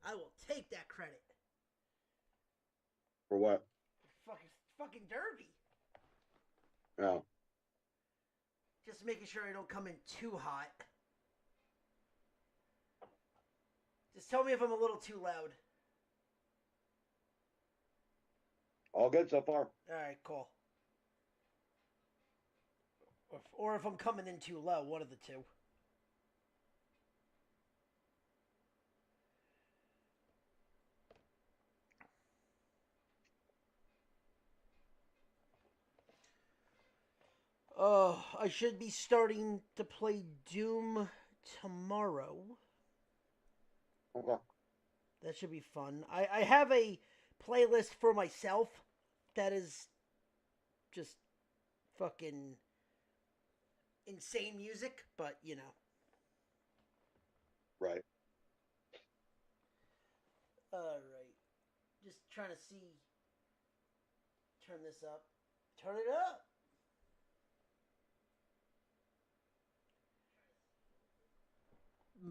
I will take that credit. For what? Fucking Derby. Oh, Just making sure I don't come in too hot. Just tell me if I'm a little too loud. all good so far. All right, cool. Or if I'm coming in too low, one of the two. Oh, I should be starting to play Doom tomorrow. Okay. That should be fun. I have a playlist for myself that is just fucking insane music, but you know. Right. Alright. Just trying to see. Turn this up. Turn it up!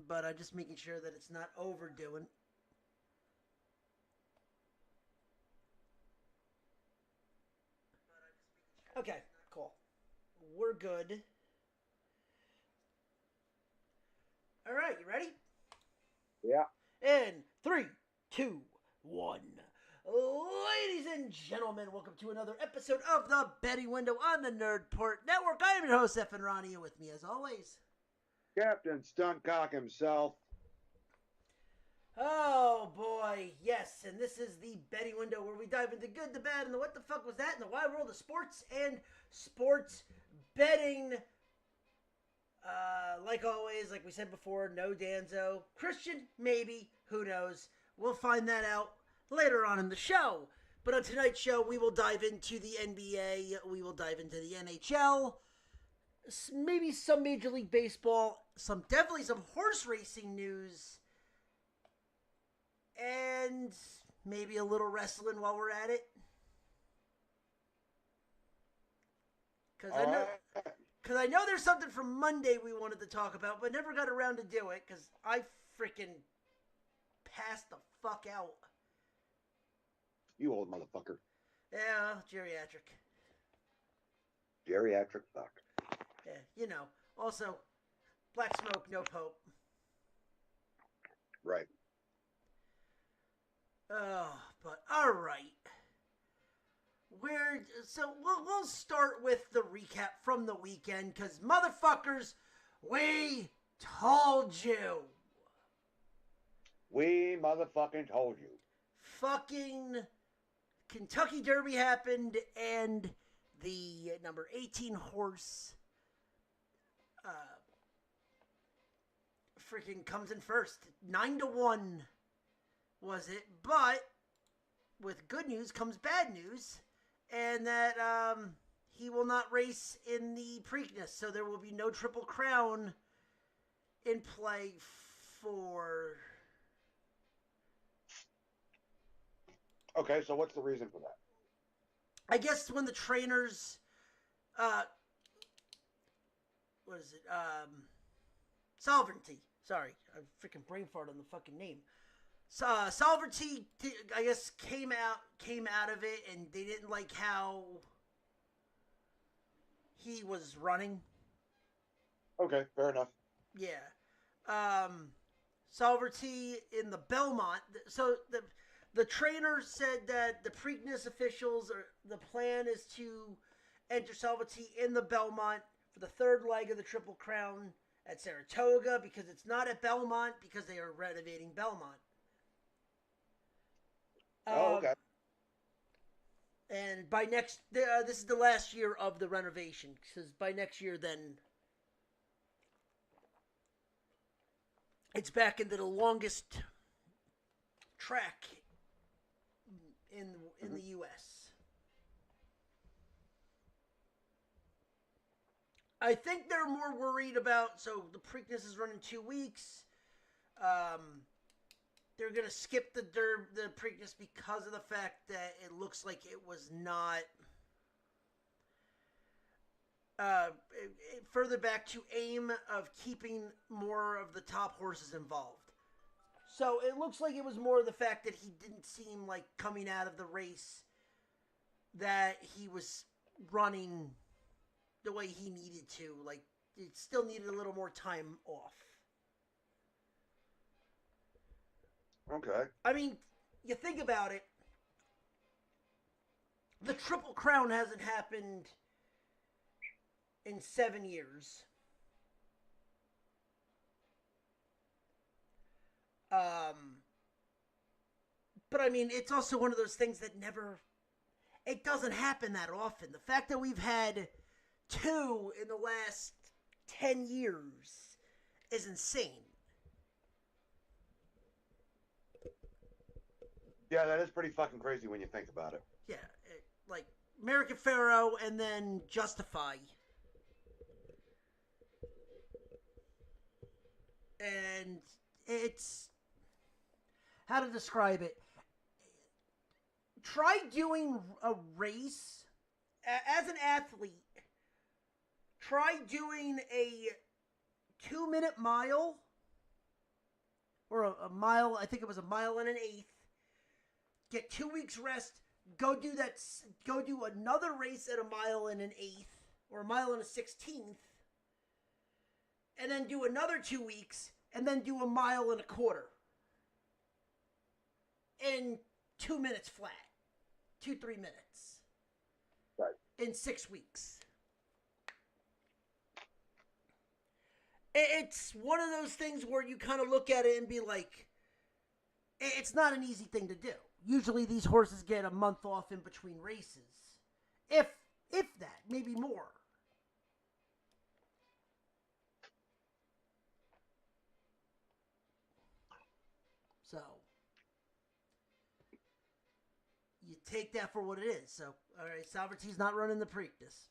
But I'm just making sure that it's not overdoing. Okay, cool. We're good. Alright, you ready? Yeah. In three, two, one. Ladies and gentlemen, welcome to another episode of the Betting Window on the Nerdport Network. I am your host, F. and Ronnie, and with me, as always, Captain Stuntcock himself. oh boy, yes, and this is the Betting Window where we dive into good, the bad, and the what the fuck was that in the wide world of sports and sports betting. Like always, like we said before, no Danzo. Christian, maybe. Who knows? We'll find that out later on in the show. But on tonight's show, we will dive into the NBA. We will dive into the NHL. Maybe some Major League Baseball. Definitely some horse racing news. And maybe a little wrestling while we're at it. Because I know... Right. Because I know there's something from Monday we wanted to talk about, but never got around to do it because I freaking passed the fuck out. You old motherfucker. Yeah, geriatric. Geriatric fuck. Yeah, you know. Also, black smoke, no pope. Right. Oh, but all right. We'll start with the recap from the weekend because motherfuckers, we told you. We motherfucking told you. Fucking Kentucky Derby happened and the number 18 horse freaking comes in first. 9-1 was it, but with good news comes bad news. And that he will not race in the Preakness, so there will be no Triple Crown in play for. Okay, so what's the reason for that? I guess when the trainers, what is it? Sovereignty. Sorry, I freaking brain fart on the fucking name. Sovereignty, I guess, came out of it, and they didn't like how he was running. Okay, fair enough. Yeah. Sovereignty in the Belmont. So the trainer said that the Preakness officials the plan is to enter Sovereignty in the Belmont for the third leg of the Triple Crown at Saratoga because it's not at Belmont because they are renovating Belmont. Oh, okay. And by this is the last year of the renovation because by next year then it's back into the longest track in the U.S. I think they're more worried about. So the Preakness is running 2 weeks. They're gonna skip the Preakness because of the fact that it looks like it was not. Further back to aim of keeping more of the top horses involved. So it looks like it was more the fact that he didn't seem like coming out of the race that he was running the way he needed to. Like, it still needed a little more time off. Okay. I mean, you think about it, the Triple Crown hasn't happened in 7 years. But I mean, it's also one of those things that never, it doesn't happen that often. The fact that we've had 2 in the last 10 years is insane. Yeah, that is pretty fucking crazy when you think about it. Yeah, like American Pharaoh and then Justify. And it's, how to describe it? Try doing a race as an athlete. Try doing a 2-minute mile or a mile. I think it was a mile and an eighth. Get 2 weeks rest. Go do that. Go do another race at a mile and an eighth or a mile and a 16th, and then do another 2 weeks, and then do a mile and a quarter in 2 minutes flat, 2-3 minutes, right, in 6 weeks. It's one of those things where you kind of look at it and be like, it's not an easy thing to do. Usually these horses get a month off in between races. If that, maybe more. So, you take that for what it is. So, all right, Saubert's not running the Preakness.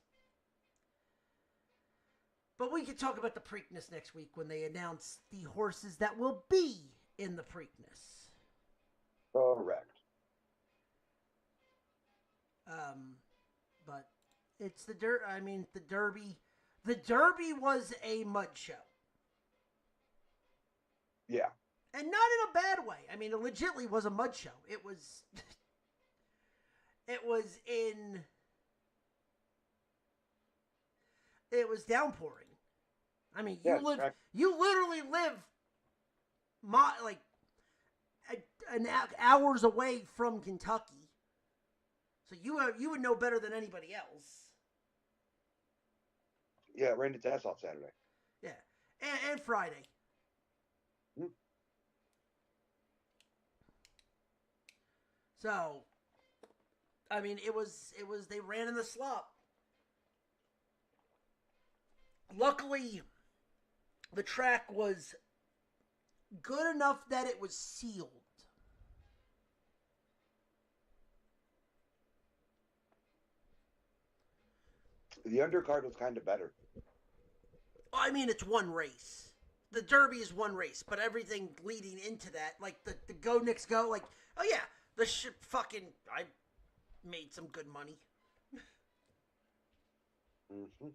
But we can talk about the Preakness next week when they announce the horses that will be in the Preakness. Correct. But it's the the Derby. The Derby was a mud show. Yeah. And not in a bad way. I mean, it legitimately was a mud show. It was... It was downpouring. I mean, you literally live hours away from Kentucky. So you would know better than anybody else. Yeah, it rained its ass off Saturday. Yeah. And Friday. Hmm. So, I mean, it was they ran in the slop. Luckily, the track was good enough that it was sealed. The undercard was kind of better. I mean, it's one race. The Derby is one race, but everything leading into that, like the Go Knicks Go, like, oh yeah, I made some good money. Mm-hmm.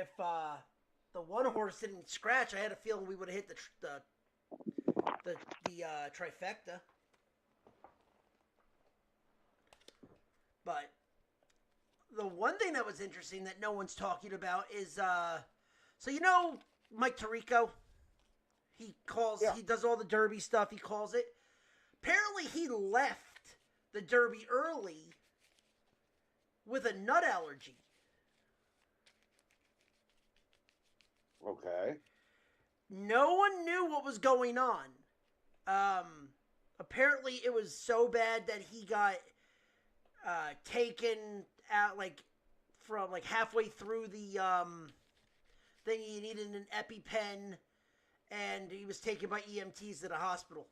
If the one horse didn't scratch, I had a feeling we would have hit the trifecta. But the one thing that was interesting that no one's talking about is so you know Mike Tirico, he does all the Derby stuff, he calls it. Apparently he left the Derby early with a nut allergy. Okay. No one knew what was going on. Apparently it was so bad that he got taken out from halfway through the thing. He needed an EpiPen, and he was taken by EMTs to the hospital.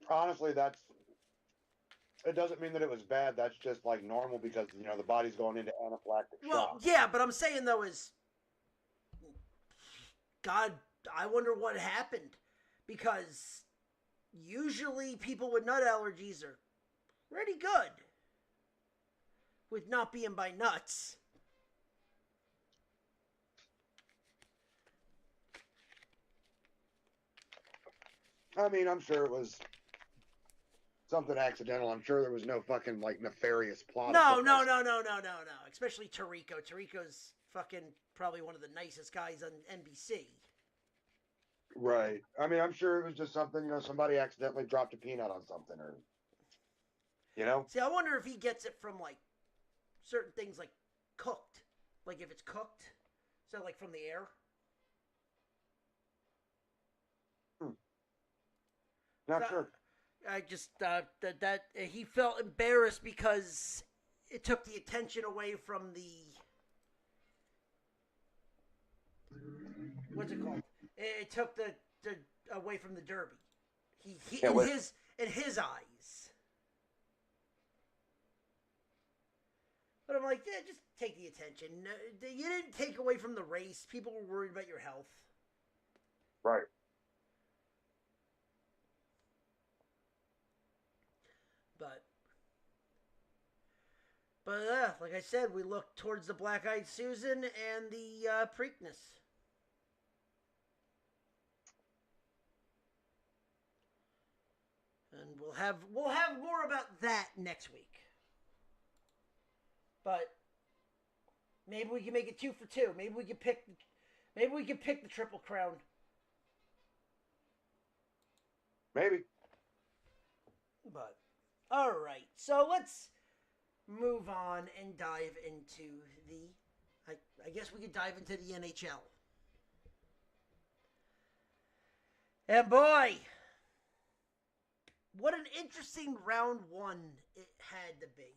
Honestly, it doesn't mean that it was bad. That's just like normal because, the body's going into anaphylactic shock. Well, yeah, but I'm saying though is, God, I wonder what happened, because usually people with nut allergies are pretty good with not being by nuts. I mean, I'm sure it was something accidental. I'm sure there was no fucking like nefarious plot. No. Especially Tarico. Tarico's fucking probably one of the nicest guys on NBC. Right. I mean, I'm sure it was just something, somebody accidentally dropped a peanut on something or, See, I wonder if he gets it from, like, certain things, like, cooked. Like, if it's cooked. So, like, from the air. Not sure. I just, that he felt embarrassed because it took the attention away from the, what's it called? It took the away from the Derby. In his eyes. But I'm like, yeah, just take the attention. You didn't take away from the race. People were worried about your health. Right. But like I said, we look towards the Black Eyed Susan and the Preakness. And we'll have more about that next week. But maybe we can make it 2 for 2. Maybe we can pick the Triple Crown. Maybe. But all right, so let's move on and dive into the. I guess we could dive into the NHL. And boy, what an interesting round one it had to be.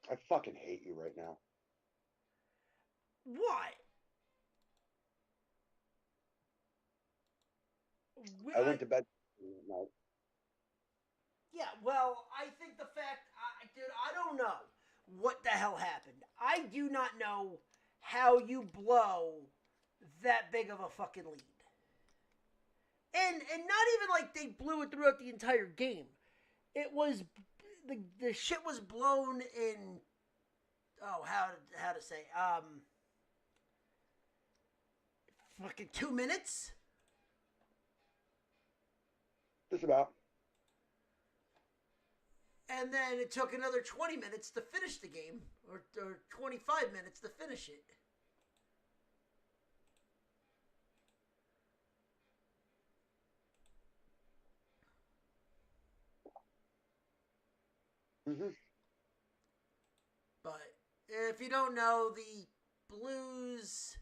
I fucking hate you right now. What? I went to bed tonight. Yeah, well, I think the fact, dude, I don't know what the hell happened. I do not know how you blow that big of a fucking lead. And not even like they blew it throughout the entire game. It was, the shit was blown in, how to say, fucking 2 minutes? Just about. And then it took another 20 minutes to finish the game, or 25 minutes to finish it. Mm-hmm. But if you don't know, the Blues,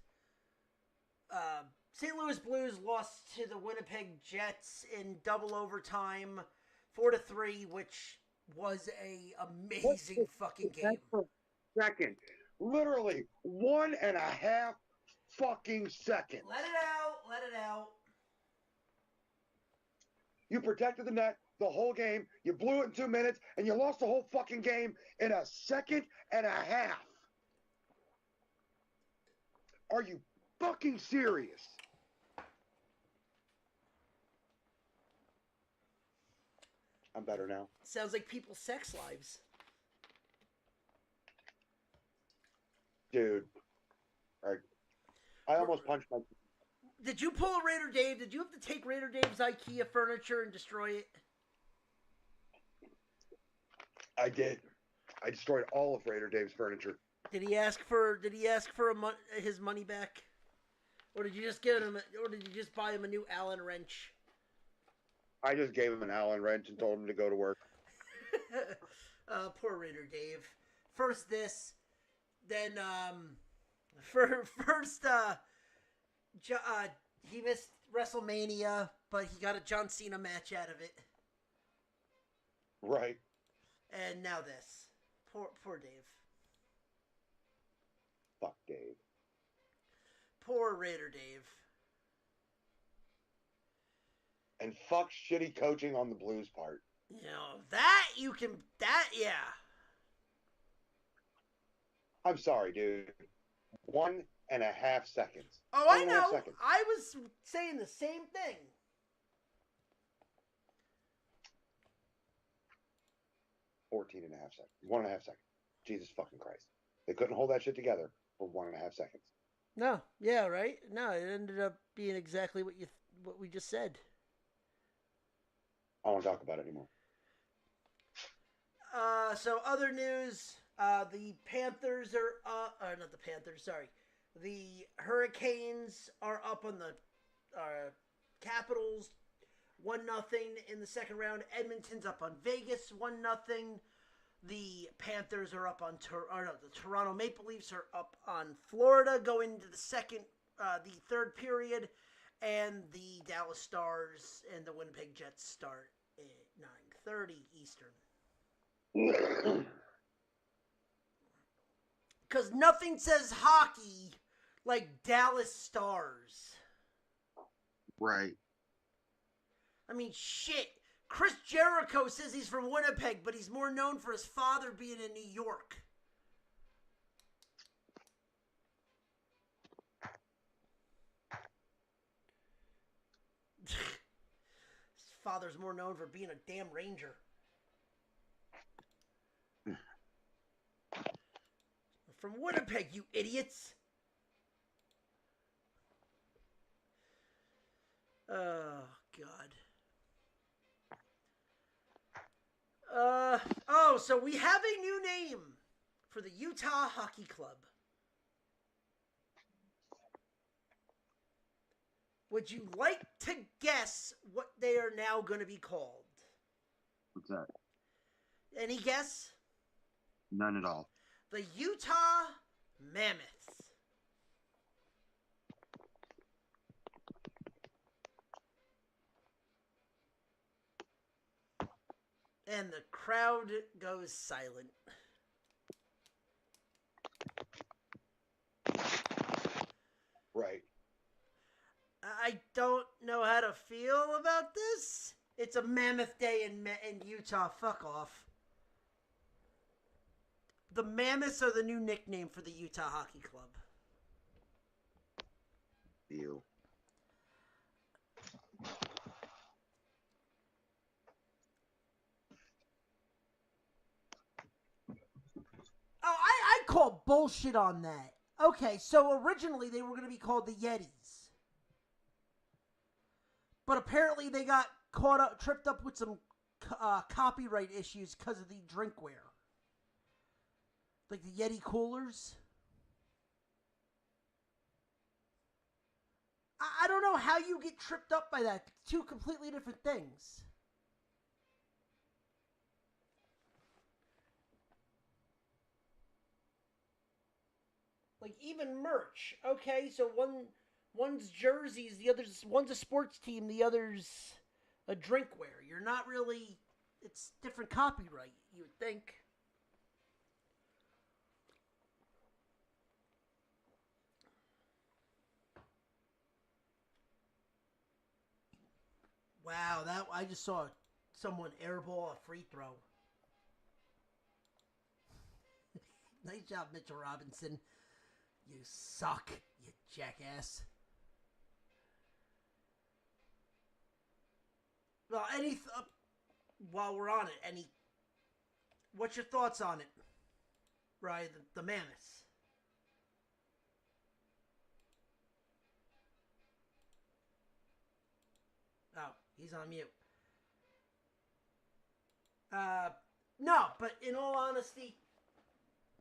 St. Louis Blues lost to the Winnipeg Jets in double overtime, 4-3, which was a amazing fucking game. Second, literally 1.5 fucking seconds. Let it out. You protected the net the whole game. You blew it in 2 minutes, and you lost the whole fucking game in 1.5 seconds. Are you fucking serious? I'm better now. Sounds like people's sex lives. Dude. I almost punched my... Did you pull a Raider Dave? Did you have to take Raider Dave's IKEA furniture and destroy it? I did. I destroyed all of Raider Dave's furniture. Did he ask for his money back? Or did you just buy him a new Allen wrench? I just gave him an Allen wrench and told him to go to work. Poor Raider Dave. First this, then first he missed WrestleMania, but he got a John Cena match out of it. Right. And now this. Poor Dave. Fuck Dave. Poor Raider Dave. And fuck shitty coaching on the Blues part. Yeah. I'm sorry, dude. 1.5 seconds. Oh, I know. I was saying the same thing. 14.5 seconds. 1.5 seconds. Jesus fucking Christ. They couldn't hold that shit together for 1.5 seconds. No, yeah, right. No, it ended up being exactly what we just said. I don't want to talk about it anymore. So other news, the Panthers are or not the Panthers, sorry. The Hurricanes are up on the Capitals 1-0 in the second round. Edmonton's up on Vegas 1-0. The Panthers are up on the Toronto Maple Leafs are up on Florida going into the third period, and the Dallas Stars and the Winnipeg Jets start at 9:30 Eastern. Because nothing says hockey like Dallas Stars. Right. I mean, shit. Chris Jericho says he's from Winnipeg, but he's more known for his father being in New York. His father's more known for being a damn Ranger. From Winnipeg, you idiots. Oh, God. So we have a new name for the Utah Hockey Club. Would you like to guess what they are now going to be called? What's that? Any guess? None at all. The Utah Mammoths. And the crowd goes silent. Right. I don't know how to feel about this. It's a Mammoth Day in Utah. Fuck off. The Mammoths are the new nickname for the Utah Hockey Club. Ew. Oh, I call bullshit on that. Okay, so originally they were going to be called the Yetis. But apparently they got tripped up with some copyright issues because of the drinkware. Like the Yeti coolers. I don't know how you get tripped up by that. Two completely different things. Like even merch. Okay, so one's jerseys, one's a sports team, the other's a drinkware. You're not really. It's different copyright, you would think. Wow, I just saw someone airball a free throw. Nice job, Mitchell Robinson. You suck, you jackass. Well, while we're on it, what's your thoughts on it, Ryan? The Mammoths. Oh, he's on mute. No, but in all honesty,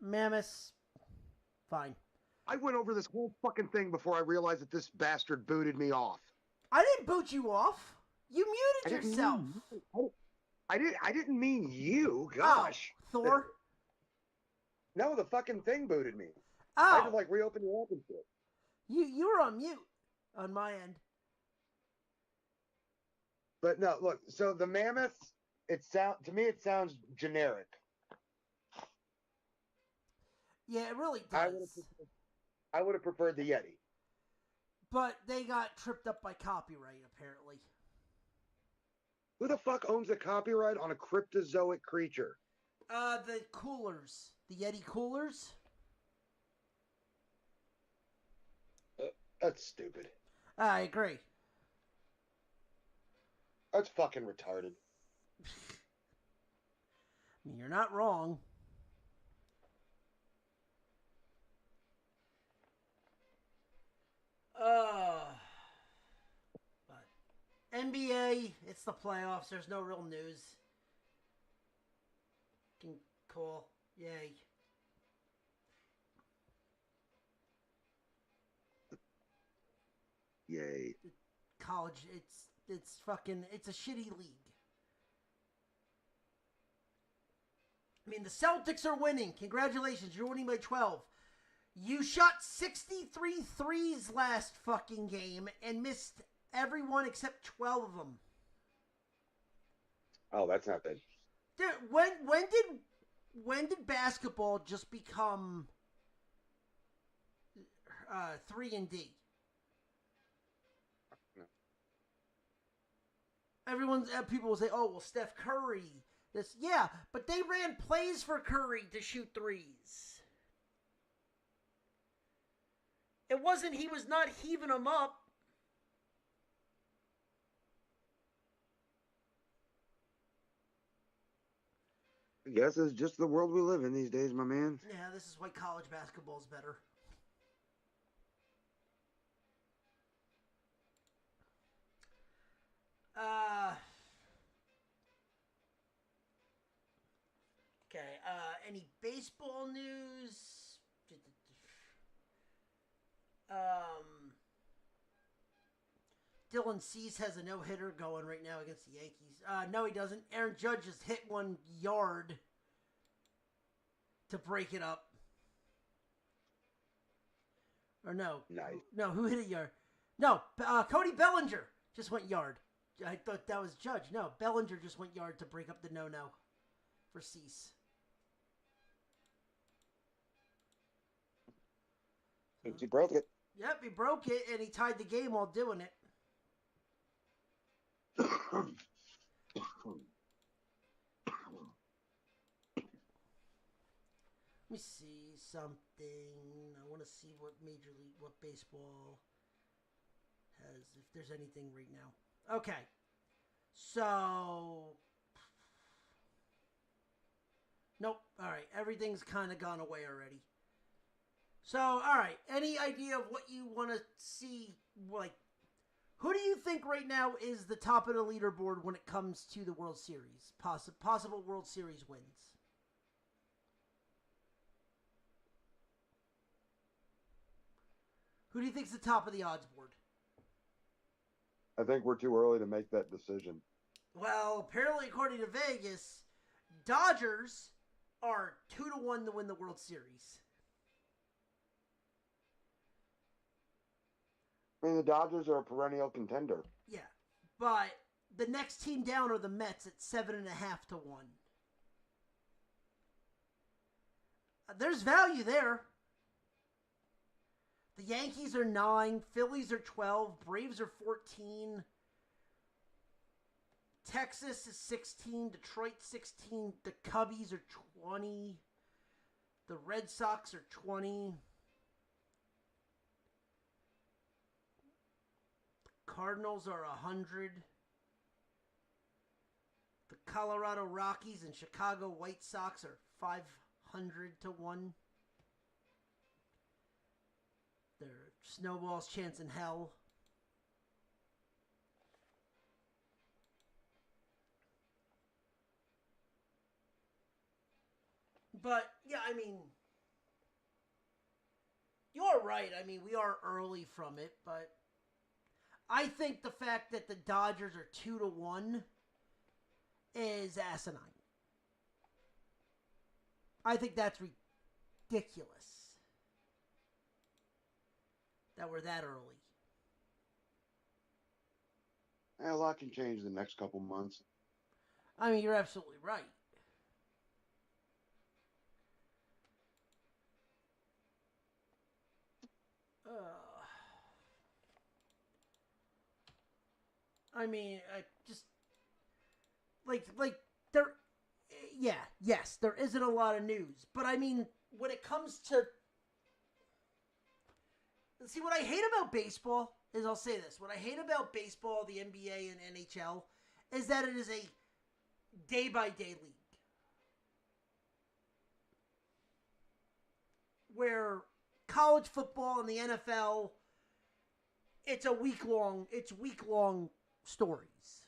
Mammoths, fine. I went over this whole fucking thing before I realized that this bastard booted me off. I didn't boot you off. You muted yourself. I didn't mean you. Gosh. Oh, Thor? No, the fucking thing booted me. Oh. I had to like reopen the app and shit. You were on mute on my end. But no, look, so the Mammoths, to me it sounds generic. Yeah, it really does. I would have preferred the Yeti. But they got tripped up by copyright, apparently. Who the fuck owns the copyright on a cryptozoic creature? The coolers. The Yeti coolers? That's stupid. I agree. That's fucking retarded. I mean, you're not wrong. NBA, it's the playoffs. There's no real news. Cool. Yay. Yay. College, it's fucking, it's a shitty league. I mean, the Celtics are winning. Congratulations, you're winning by 12. You shot 63 threes last fucking game and missed everyone except 12 of them. Oh, that's not bad. Dude, when did basketball just become 3-and-D? People will say, "Oh, well, Steph Curry." Yeah, but they ran plays for Curry to shoot threes. It wasn't he was not heaving them up. I guess it's just the world we live in these days, my man. Yeah, this is why college basketball is better. Okay, any baseball news? Dylan Cease has a no-hitter going right now against the Yankees. No, he doesn't. Aaron Judge just hit 1 yard to break it up. Or no. Nice. No, who hit a yard? No, Cody Bellinger just went yard. I thought that was Judge. No, Bellinger just went yard to break up the no-no for Cease. He broke it. Yep, he broke it, and he tied the game while doing it. Let me see something. I want to see what what baseball has, if there's anything right now. Okay. So, nope. All right. Everything's kind of gone away already. So, all right. Any idea of what you want to see? Like, who do you think right now is the top of the leaderboard when it comes to the World Series? Possible World Series wins. Who do you think's the top of the odds board? I think we're too early to make that decision. Well, apparently, according to Vegas, Dodgers are 2-1 to win the World Series. I mean, the Dodgers are a perennial contender. Yeah, but the next team down are the Mets at 7.5 to 1. There's value there. The Yankees are 9, Phillies are 12, Braves are 14, Texas is 16, Detroit 16, the Cubbies are 20, the Red Sox are 20, the Cardinals are 100, the Colorado Rockies and Chicago White Sox are 500 to 1. Their snowball's chance in hell. But, yeah, I mean, you're right. I mean, we are early from it, but I think the fact that the Dodgers are 2-1 is asinine. I think that's ridiculous that we're that early. A lot can change in the next couple months. I mean, you're absolutely right. I mean, I just like there. Yeah, yes, there isn't a lot of news, but I mean, when it comes to see, what I hate about baseball is, I'll say this: what I hate about baseball, the NBA and NHL, is that it is a day-by-day league. Where college football and the NFL, it's week-long stories.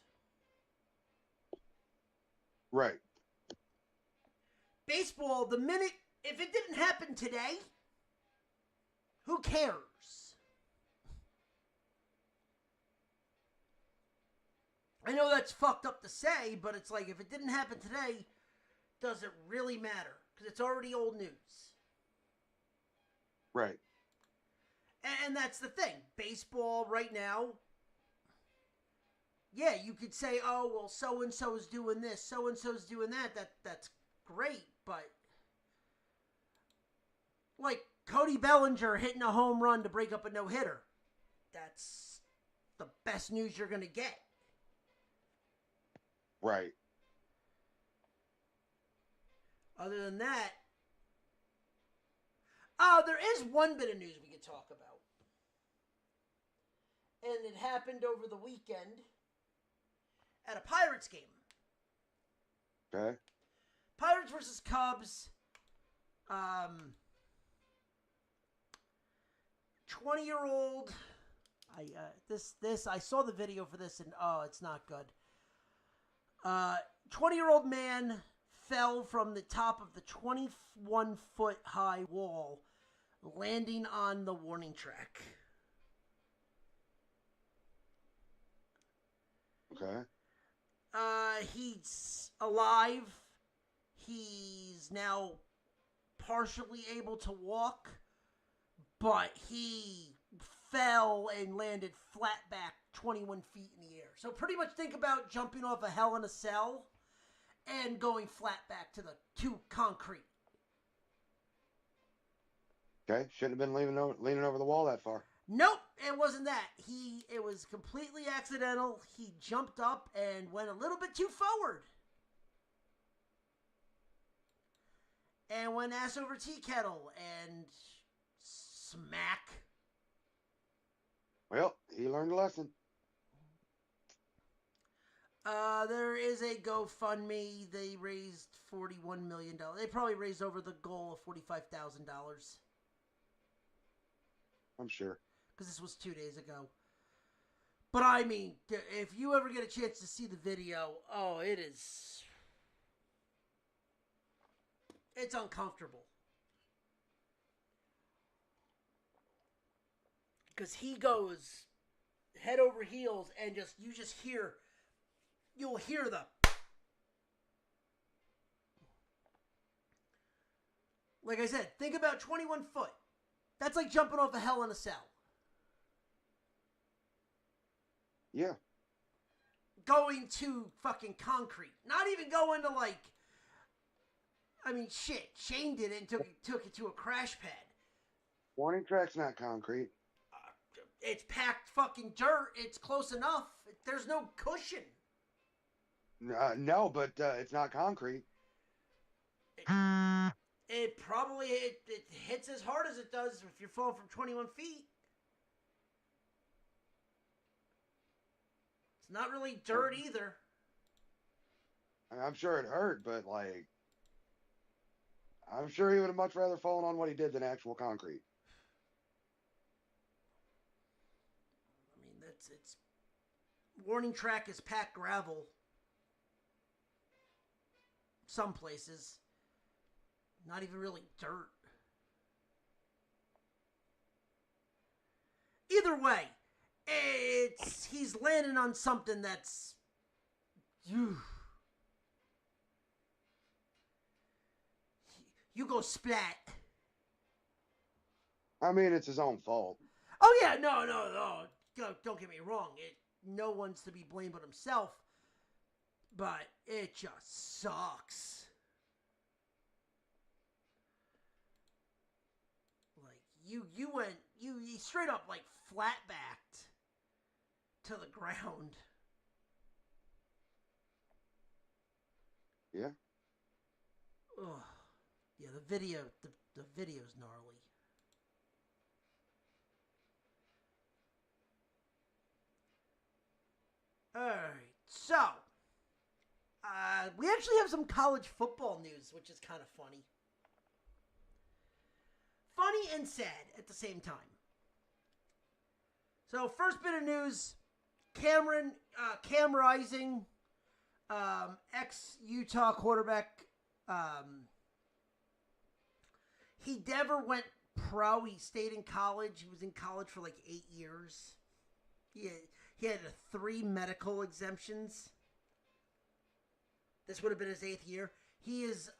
Right. Baseball, the minute, if it didn't happen today, who cares? I know that's fucked up to say, but it's like, if it didn't happen today, does it really matter? Because it's already old news. Right. And that's the thing. Baseball right now, yeah, you could say, oh, well, so-and-so is doing this, so-and-so's doing that. That's great, but like Cody Bellinger hitting a home run to break up a no-hitter, that's the best news you're going to get. Right. Other than that, there is one bit of news we could talk about. And it happened over the weekend at a Pirates game. Okay. Pirates versus Cubs. 20-year-old. I saw the video for this and it's not good. 20-year-old man fell from the top of the 21-foot high wall, landing on the warning track. Okay. He's alive. He's now partially able to walk, but he fell and landed flat back 21 feet in the air. So pretty much think about jumping off a Hell in a Cell and going flat back to concrete. Okay. Shouldn't have been leaning over the wall that far. Nope, it wasn't that. It was completely accidental. He jumped up and went a little bit too forward. And went ass over tea kettle and smack. Well, he learned a lesson. There is a GoFundMe. They raised $41 million. They probably raised over the goal of $45,000. I'm sure. Because this was 2 days ago. But I mean, if you ever get a chance to see the video, it's uncomfortable. Because he goes head over heels and you'll hear the, like I said, think about 21 foot. That's like jumping off a Hell in a Cell. Yeah. Going to fucking concrete. Not even going to shit. Shane did it and took it to a crash pad. Warning track's not concrete. It's packed fucking dirt. It's close enough. There's no cushion. No, but it's not concrete. It probably it hits as hard as it does if you're falling from 21 feet. It's not really dirt either. I'm sure it hurt, but I'm sure he would have much rather fallen on what he did than actual concrete. I mean, it's warning track is packed gravel. Some places. Not even really dirt. Either way, he's landing on something that's you go splat. I mean, it's his own fault. Oh yeah, no. Don't get me wrong. No one's to be blamed but himself. But it just sucks. Like you straight up like flat backed to the ground. Yeah. Ugh. Yeah, the video's gnarly. Alright, so we actually have some college football news, which is kind of funny. Funny and sad at the same time. So, first bit of news, Cam Rising, ex-Utah quarterback. He never went pro. He stayed in college. He was in college for like 8 years. He had 3 medical exemptions. This would have been his 8th year. He is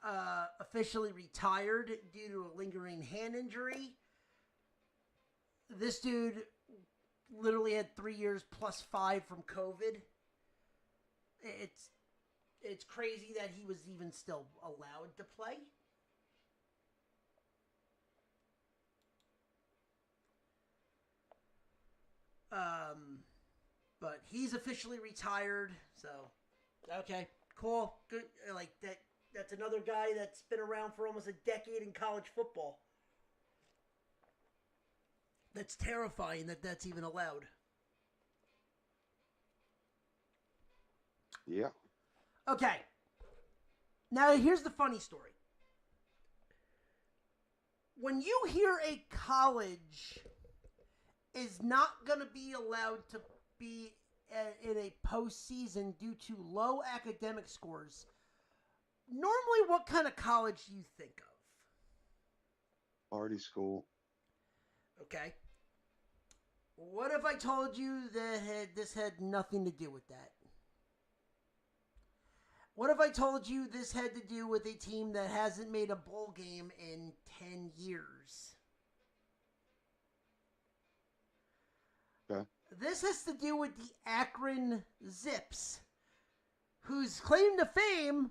officially retired due to a lingering hand injury. This dude literally had 3 years plus 5 from COVID. It's crazy that he was even still allowed to play. But he's officially retired, so okay, cool, good. Like that's another guy that's been around for almost a decade in college football. That's terrifying that that's even allowed. Yeah. Okay. Now here's the funny story. When you hear a college is not going to be allowed to be in a postseason due to low academic scores, normally what kind of college do you think of? Party school. Okay. What if I told you that this had nothing to do with that? What if I told you this had to do with a team that hasn't made a bowl game in 10 years? Okay. This has to do with the Akron Zips, whose claim to fame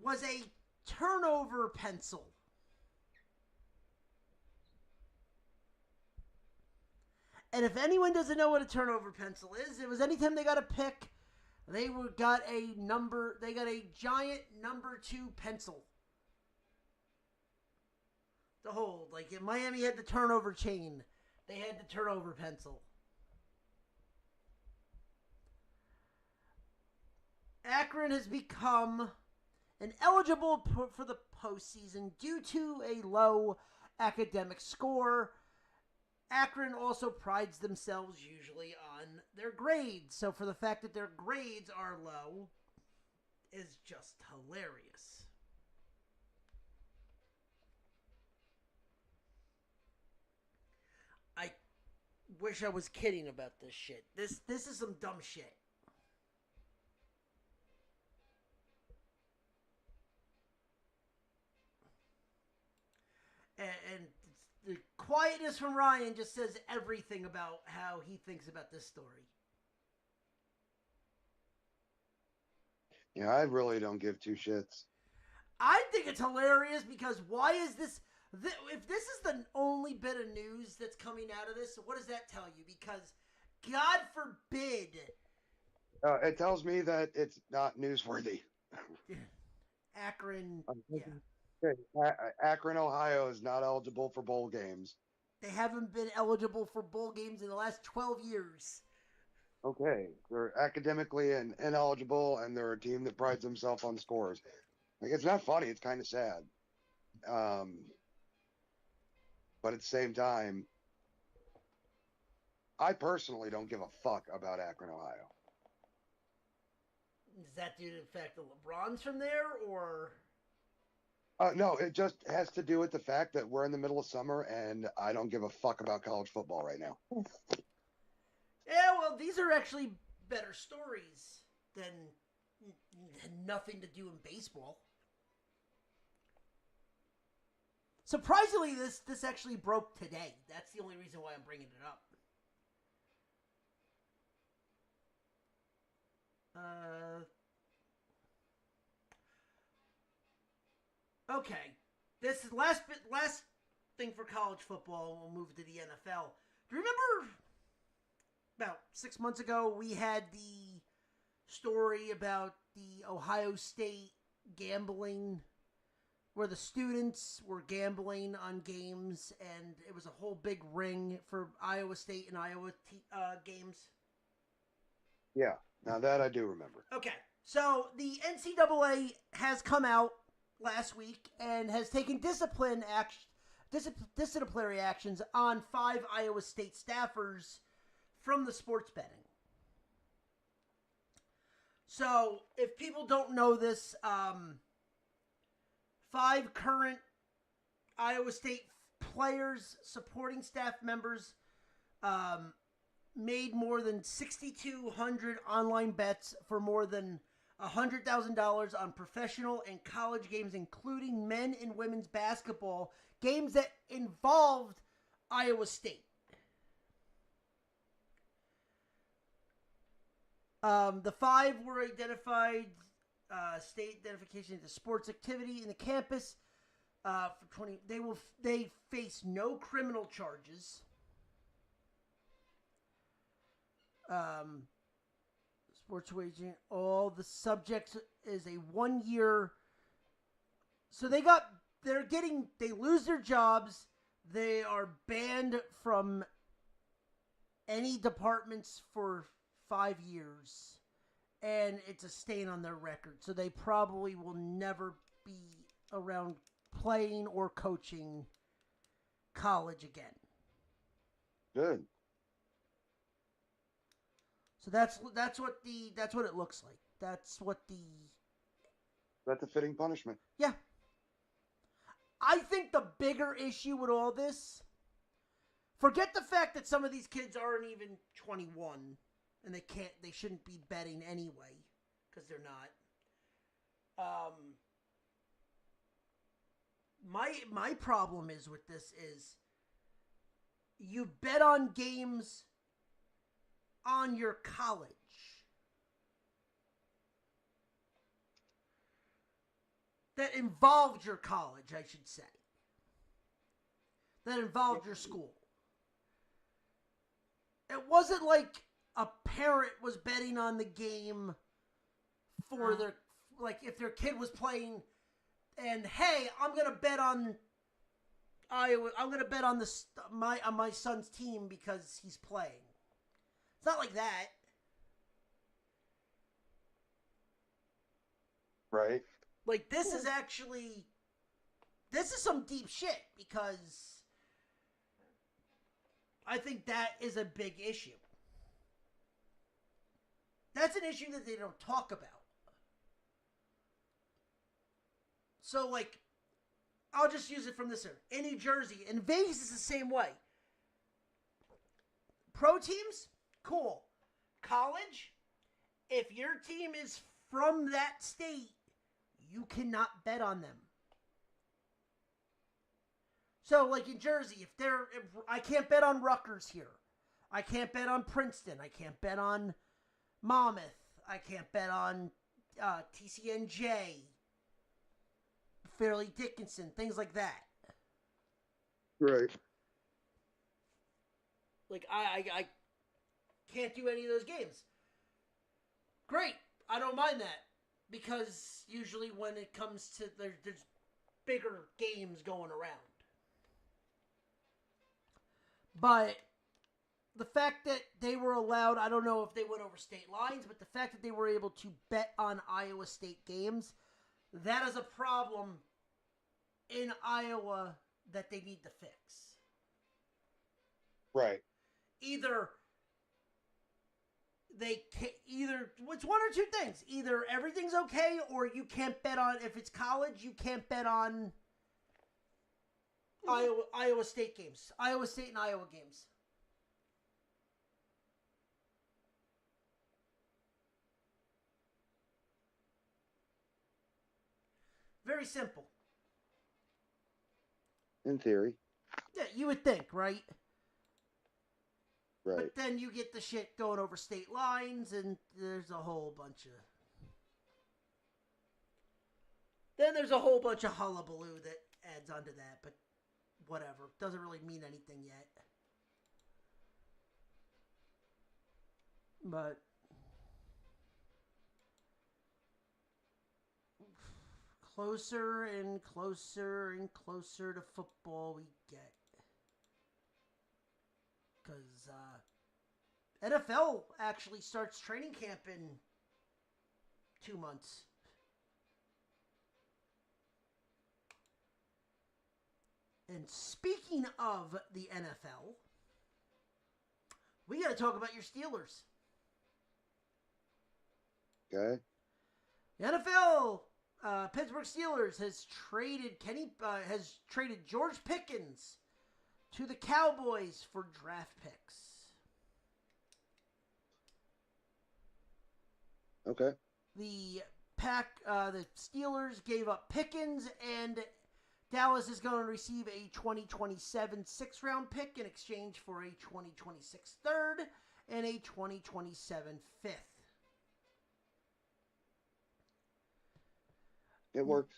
was a turnover pencil. And if anyone doesn't know what a turnover pencil is, it was anytime they got a pick, they got a giant number 2 pencil to hold. Like if Miami had the turnover chain, they had the turnover pencil. Akron has become ineligible for the postseason due to a low academic score. Akron also prides themselves usually on their grades. So for the fact that their grades are low is just hilarious. I wish I was kidding about this shit. This is some dumb shit. And the quietness from Ryan just says everything about how he thinks about this story. Yeah, I really don't give 2 shits. I think it's hilarious because why is this... If this is the only bit of news that's coming out of this, what does that tell you? Because God forbid... It tells me that it's not newsworthy. Akron, yeah. Okay. Akron, Ohio is not eligible for bowl games. They haven't been eligible for bowl games in the last 12 years. Okay. They're academically ineligible, and they're a team that prides themselves on scores. Like, it's not funny. It's kind of sad. But at the same time, I personally don't give a fuck about Akron, Ohio. Is that due to the fact that LeBron's from there, or... No, it just has to do with the fact that we're in the middle of summer and I don't give a fuck about college football right now. Yeah, well, these are actually better stories than nothing to do in baseball. Surprisingly, this actually broke today. That's the only reason why I'm bringing it up. Okay, this is last thing for college football. We'll move to the NFL. Do you remember about 6 months ago we had the story about the Ohio State gambling, where the students were gambling on games, and it was a whole big ring for Iowa State and Iowa games? Yeah, now that I do remember. Okay, so the NCAA has come out last week and has taken disciplinary actions on 5 Iowa State staffers from the sports betting. So, if people don't know this, 5 current Iowa State players, supporting staff members, made more than 6,200 online bets for more than $100,000 on professional and college games, including men and women's basketball, games that involved Iowa State. The 5 were identified, state identification into sports activity in the campus. For 20, they face no criminal charges. Sports wagering, all the subjects is a 1 year. So they lose their jobs. They are banned from any departments for 5 years, and it's a stain on their record. So they probably will never be around playing or coaching college again. Good. So that's what it looks like. That's a fitting punishment. Yeah. I think the bigger issue with all this, forget the fact that some of these kids aren't even 21 and they shouldn't be betting anyway because they're not. My problem is with this is you bet on games on your college. That involved your college, I should say. That involved your school. It wasn't like a parent was betting on the game for their, like if their kid was playing and hey, I'm going to bet on Iowa, I'm going to bet on my son's team because he's playing. It's not like that. Right. Like, this is some deep shit because I think that is a big issue. That's an issue that they don't talk about. So, like, I'll just use it from this area. In New Jersey, and Vegas is the same way. Pro teams, cool. College, if your team is from that state, you cannot bet on them. So, like in Jersey, if I can't bet on Rutgers here. I can't bet on Princeton. I can't bet on Monmouth. I can't bet on TCNJ, Fairleigh Dickinson, things like that. Right. Like, I can't do any of those games. Great. I don't mind that. Because usually when it comes to, there's bigger games going around. But the fact that they were allowed, I don't know if they went over state lines, but the fact that they were able to bet on Iowa State games, that is a problem in Iowa that they need to fix. Right. Either it's one or two things. Either everything's okay or you can't bet on, if it's college, you can't bet on Iowa State games. Iowa State and Iowa games. Very simple. In theory. Yeah, you would think, right? Right. But then you get the shit going over state lines, and there's a whole bunch of hullabaloo that adds onto that, but whatever. Doesn't really mean anything yet. But closer and closer and closer to football we get. Because NFL actually starts training camp in 2 months. And speaking of the NFL, we got to talk about your Steelers. Okay. The NFL, Pittsburgh Steelers has traded George Pickens to the Cowboys for draft picks. Okay. The Steelers gave up Pickens, and Dallas is going to receive a 2027 sixth-round pick in exchange for a 2026 third and a 2027 fifth. It works.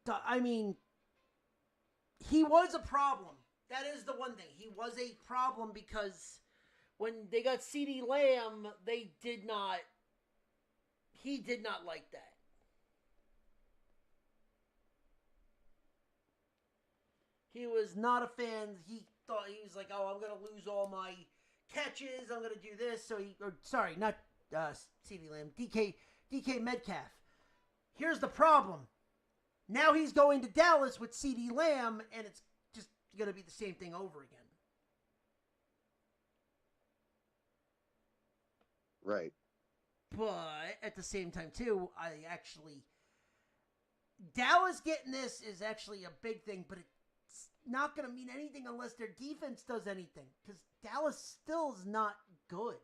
I mean, he was a problem. That is the one thing. He was a problem because when they got CeeDee Lamb, he did not like that. He was not a fan. He thought, he was like, oh, I'm going to lose all my catches. I'm going to do this. Sorry, not CeeDee Lamb, DK Metcalf. Here's the problem. Now he's going to Dallas with CeeDee Lamb, and it's just going to be the same thing over again. Right. But at the same time, too, Dallas getting this is actually a big thing, but it's not going to mean anything unless their defense does anything, because Dallas still is not good.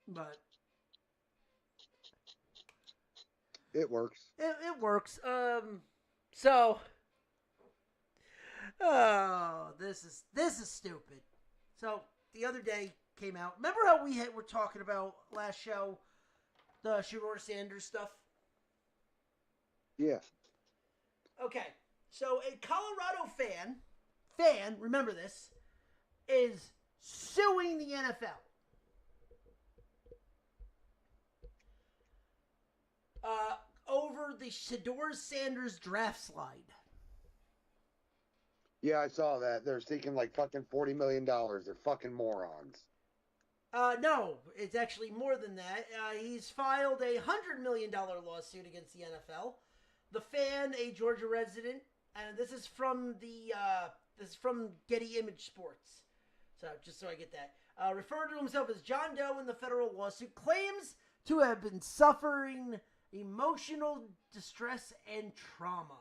But it works. It works. This is stupid. So the other day came out. Remember how were talking about last show the Shedeur Sanders stuff? Yeah. Okay. So a Colorado fan, remember this, is suing the NFL. Over the Shedeur Sanders draft slide. Yeah, I saw that. They're seeking like fucking $40 million. They're fucking morons. No, it's actually more than that. He's filed a $100 million lawsuit against the NFL. The fan, a Georgia resident, and this is from Getty Image Sports. So just so I get that, referred to himself as John Doe in the federal lawsuit, claims to have been suffering emotional distress and trauma.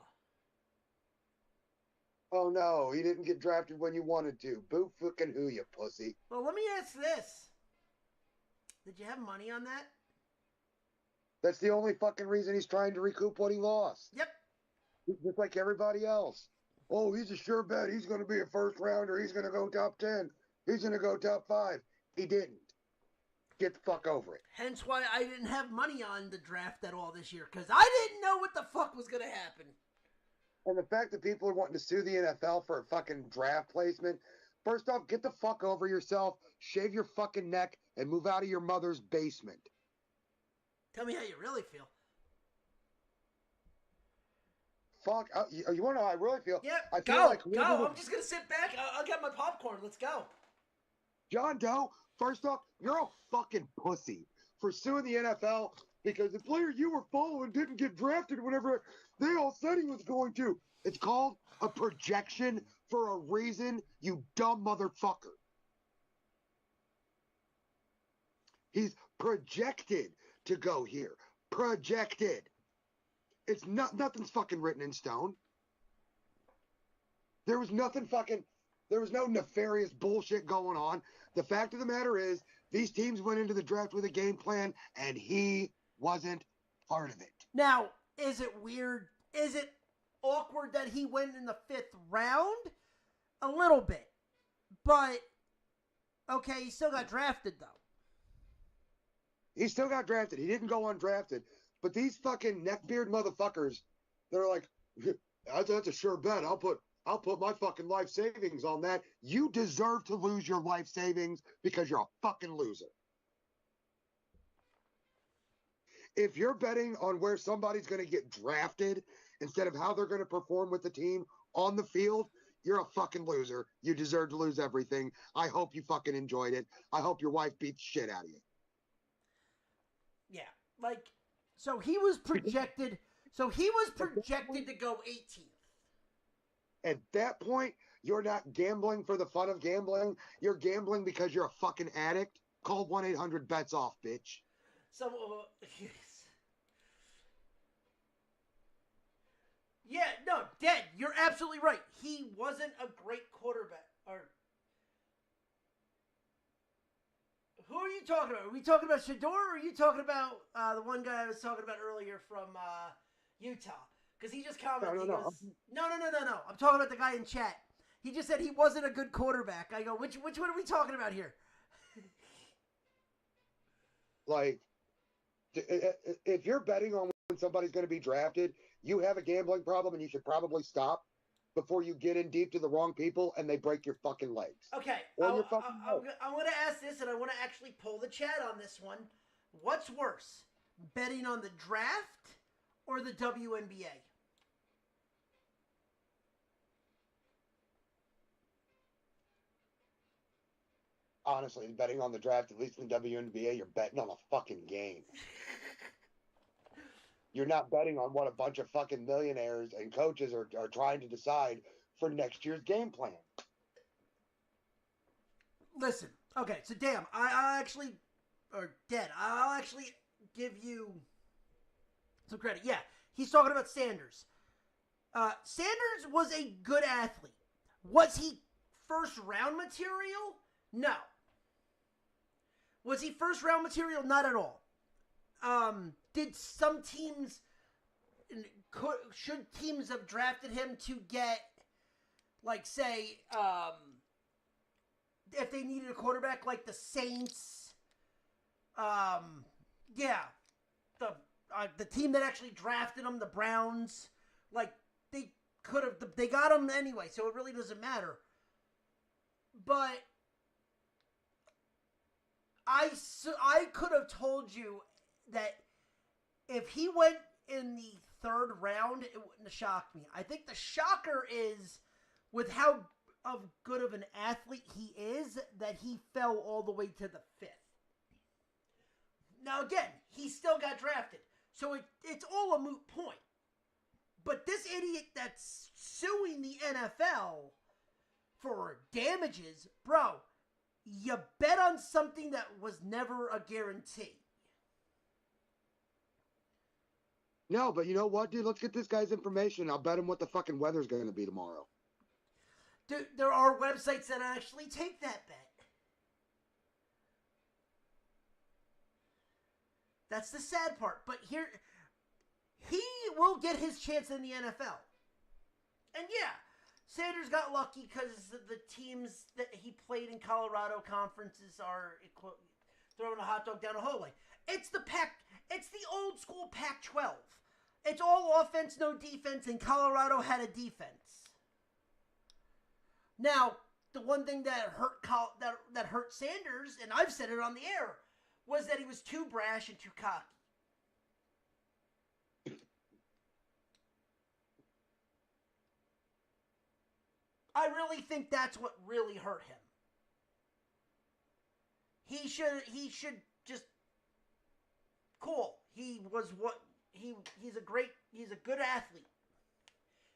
Oh no, he didn't get drafted when you wanted to. Boo fucking who, you pussy. Well, let me ask this. Did you have money on that? That's the only fucking reason he's trying to recoup what he lost. Yep. Just like everybody else. Oh, he's a sure bet. He's going to be a first rounder. He's going to go top 10. He's going to go top 5. He didn't. Get the fuck over it. Hence why I didn't have money on the draft at all this year, because I didn't know what the fuck was going to happen. And the fact that people are wanting to sue the NFL for a fucking draft placement, first off, get the fuck over yourself, shave your fucking neck, and move out of your mother's basement. Tell me how you really feel. Fuck, you want to know how I really feel? Yeah, I feel go. I'm just going to sit back. I'll get my popcorn. Let's go. John Doe, first off, you're a fucking pussy for suing the NFL because the player you were following didn't get drafted whenever they all said he was going to. It's called a projection for a reason, you dumb motherfucker. He's projected to go here. Projected. It's nothing's fucking written in stone. There was no nefarious bullshit going on. The fact of the matter is, these teams went into the draft with a game plan, and he wasn't part of it. Now, is it weird? Is it awkward that he went in the 5th round? A little bit. But, okay, he still got drafted, though. He still got drafted. He didn't go undrafted. But these fucking neckbeard motherfuckers, they're like, that's a sure bet. I'll put my fucking life savings on that. You deserve to lose your life savings because you're a fucking loser. If you're betting on where somebody's going to get drafted instead of how they're going to perform with the team on the field, You're a fucking loser. You deserve to lose everything. I hope you fucking enjoyed it. I hope your wife beat the shit out of you. Yeah, like, so he was projected. So he was projected to go 18th. At that point, you're not gambling for the fun of gambling. You're gambling because you're a fucking addict. Call 1-800-BETS-OFF, bitch. So, yeah, no, Dead, you're absolutely right. He wasn't a great quarterback. Or who are you talking about? Are we talking about Shador, or are you talking about the one guy I was talking about earlier from Utah? Because he just commented. No. No. I'm talking about the guy in chat. He just said he wasn't a good quarterback. I go, which one are we talking about here? Like, if you're betting on when somebody's going to be drafted, you have a gambling problem and you should probably stop before you get in deep to the wrong people and they break your fucking legs. Okay, I'm going to ask this, and I want to actually pull the chat on this one. What's worse, betting on the draft or the WNBA? Honestly, betting on the draft, at least in the WNBA, you're betting on a fucking game. You're not betting on what a bunch of fucking millionaires and coaches are trying to decide for next year's game plan. Listen, okay, so damn, I'll actually give you some credit. Yeah, he's talking about Sanders. Sanders was a good athlete. Was he first round material? No. Was he first round material? Not at all. Did some teams should teams have drafted him to get, like, say, if they needed a quarterback, like the Saints? Yeah, the team that actually drafted him, the Browns, like, they could have, they got him anyway, so it really doesn't matter. But I could have told you that if he went in the third round, it wouldn't have shocked me. I think the shocker is, with how good of an athlete he is, that he fell all the way to the fifth. Now again, he still got drafted, so it's all a moot point. But this idiot that's suing the NFL for damages, bro, you bet on something that was never a guarantee. No, but you know what, dude? Let's get this guy's information. I'll bet him what the fucking weather's going to be tomorrow. Dude, there are websites that actually take that bet. That's the sad part. But here, he will get his chance in the NFL. And yeah, Sanders got lucky because the teams that he played in Colorado conferences are throwing a hot dog down a hallway. It's the old school Pac-12. It's all offense, no defense, and Colorado had a defense. Now, the one thing that hurt Sanders, and I've said it on the air, was that he was too brash and too cocky. I really think that's what really hurt him. He should just cool. He's a good athlete.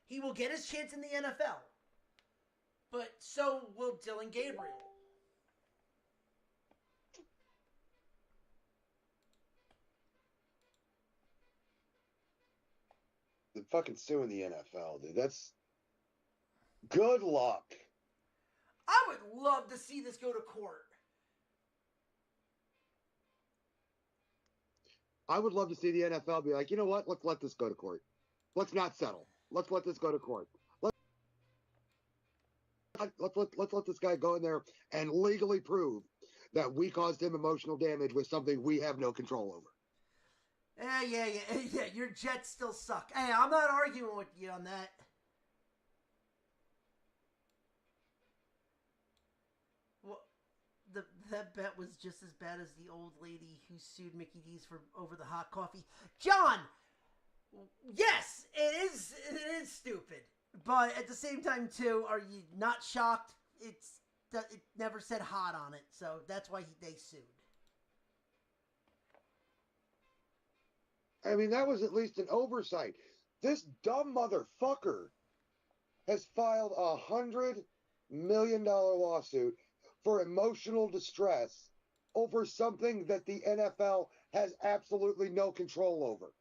He will get his chance in the NFL. But so will Dylan Gabriel. The fucking suing the NFL, dude. That's good luck. I would love to see this go to court. I would love to see the NFL be like, you know what? Let's let this go to court. Let's not settle. Let's let this go to court. Let's let this guy go in there and legally prove that we caused him emotional damage with something we have no control over. Yeah. Your Jets still suck. Hey, I'm not arguing with you on that. Well, that bet was just as bad as the old lady who sued Mickey D's for over the hot coffee. John, yes, it is stupid. But at the same time, too, are you not shocked? It never said hot on it, so that's why they sued. I mean, that was at least an oversight. This dumb motherfucker has filed $100 million lawsuit for emotional distress over something that the NFL has absolutely no control over.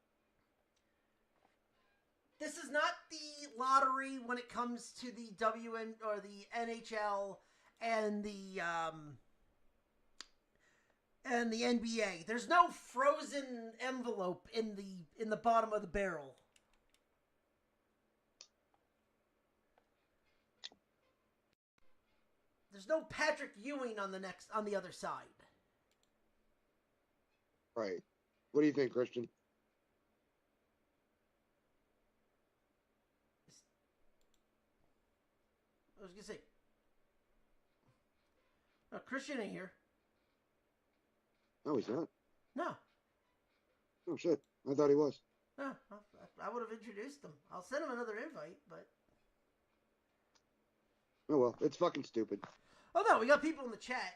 This is not the lottery when it comes to the WN or the NHL and the NBA. There's no frozen envelope in the bottom of the barrel. There's no Patrick Ewing on the other side. Right. What do you think, Christian? I was gonna say, no, Christian ain't here. No, he's not. No. Oh, shit. I thought he was. No, I would have introduced him. I'll send him another invite, but... Oh, well. It's fucking stupid. Oh, no, we got people in the chat.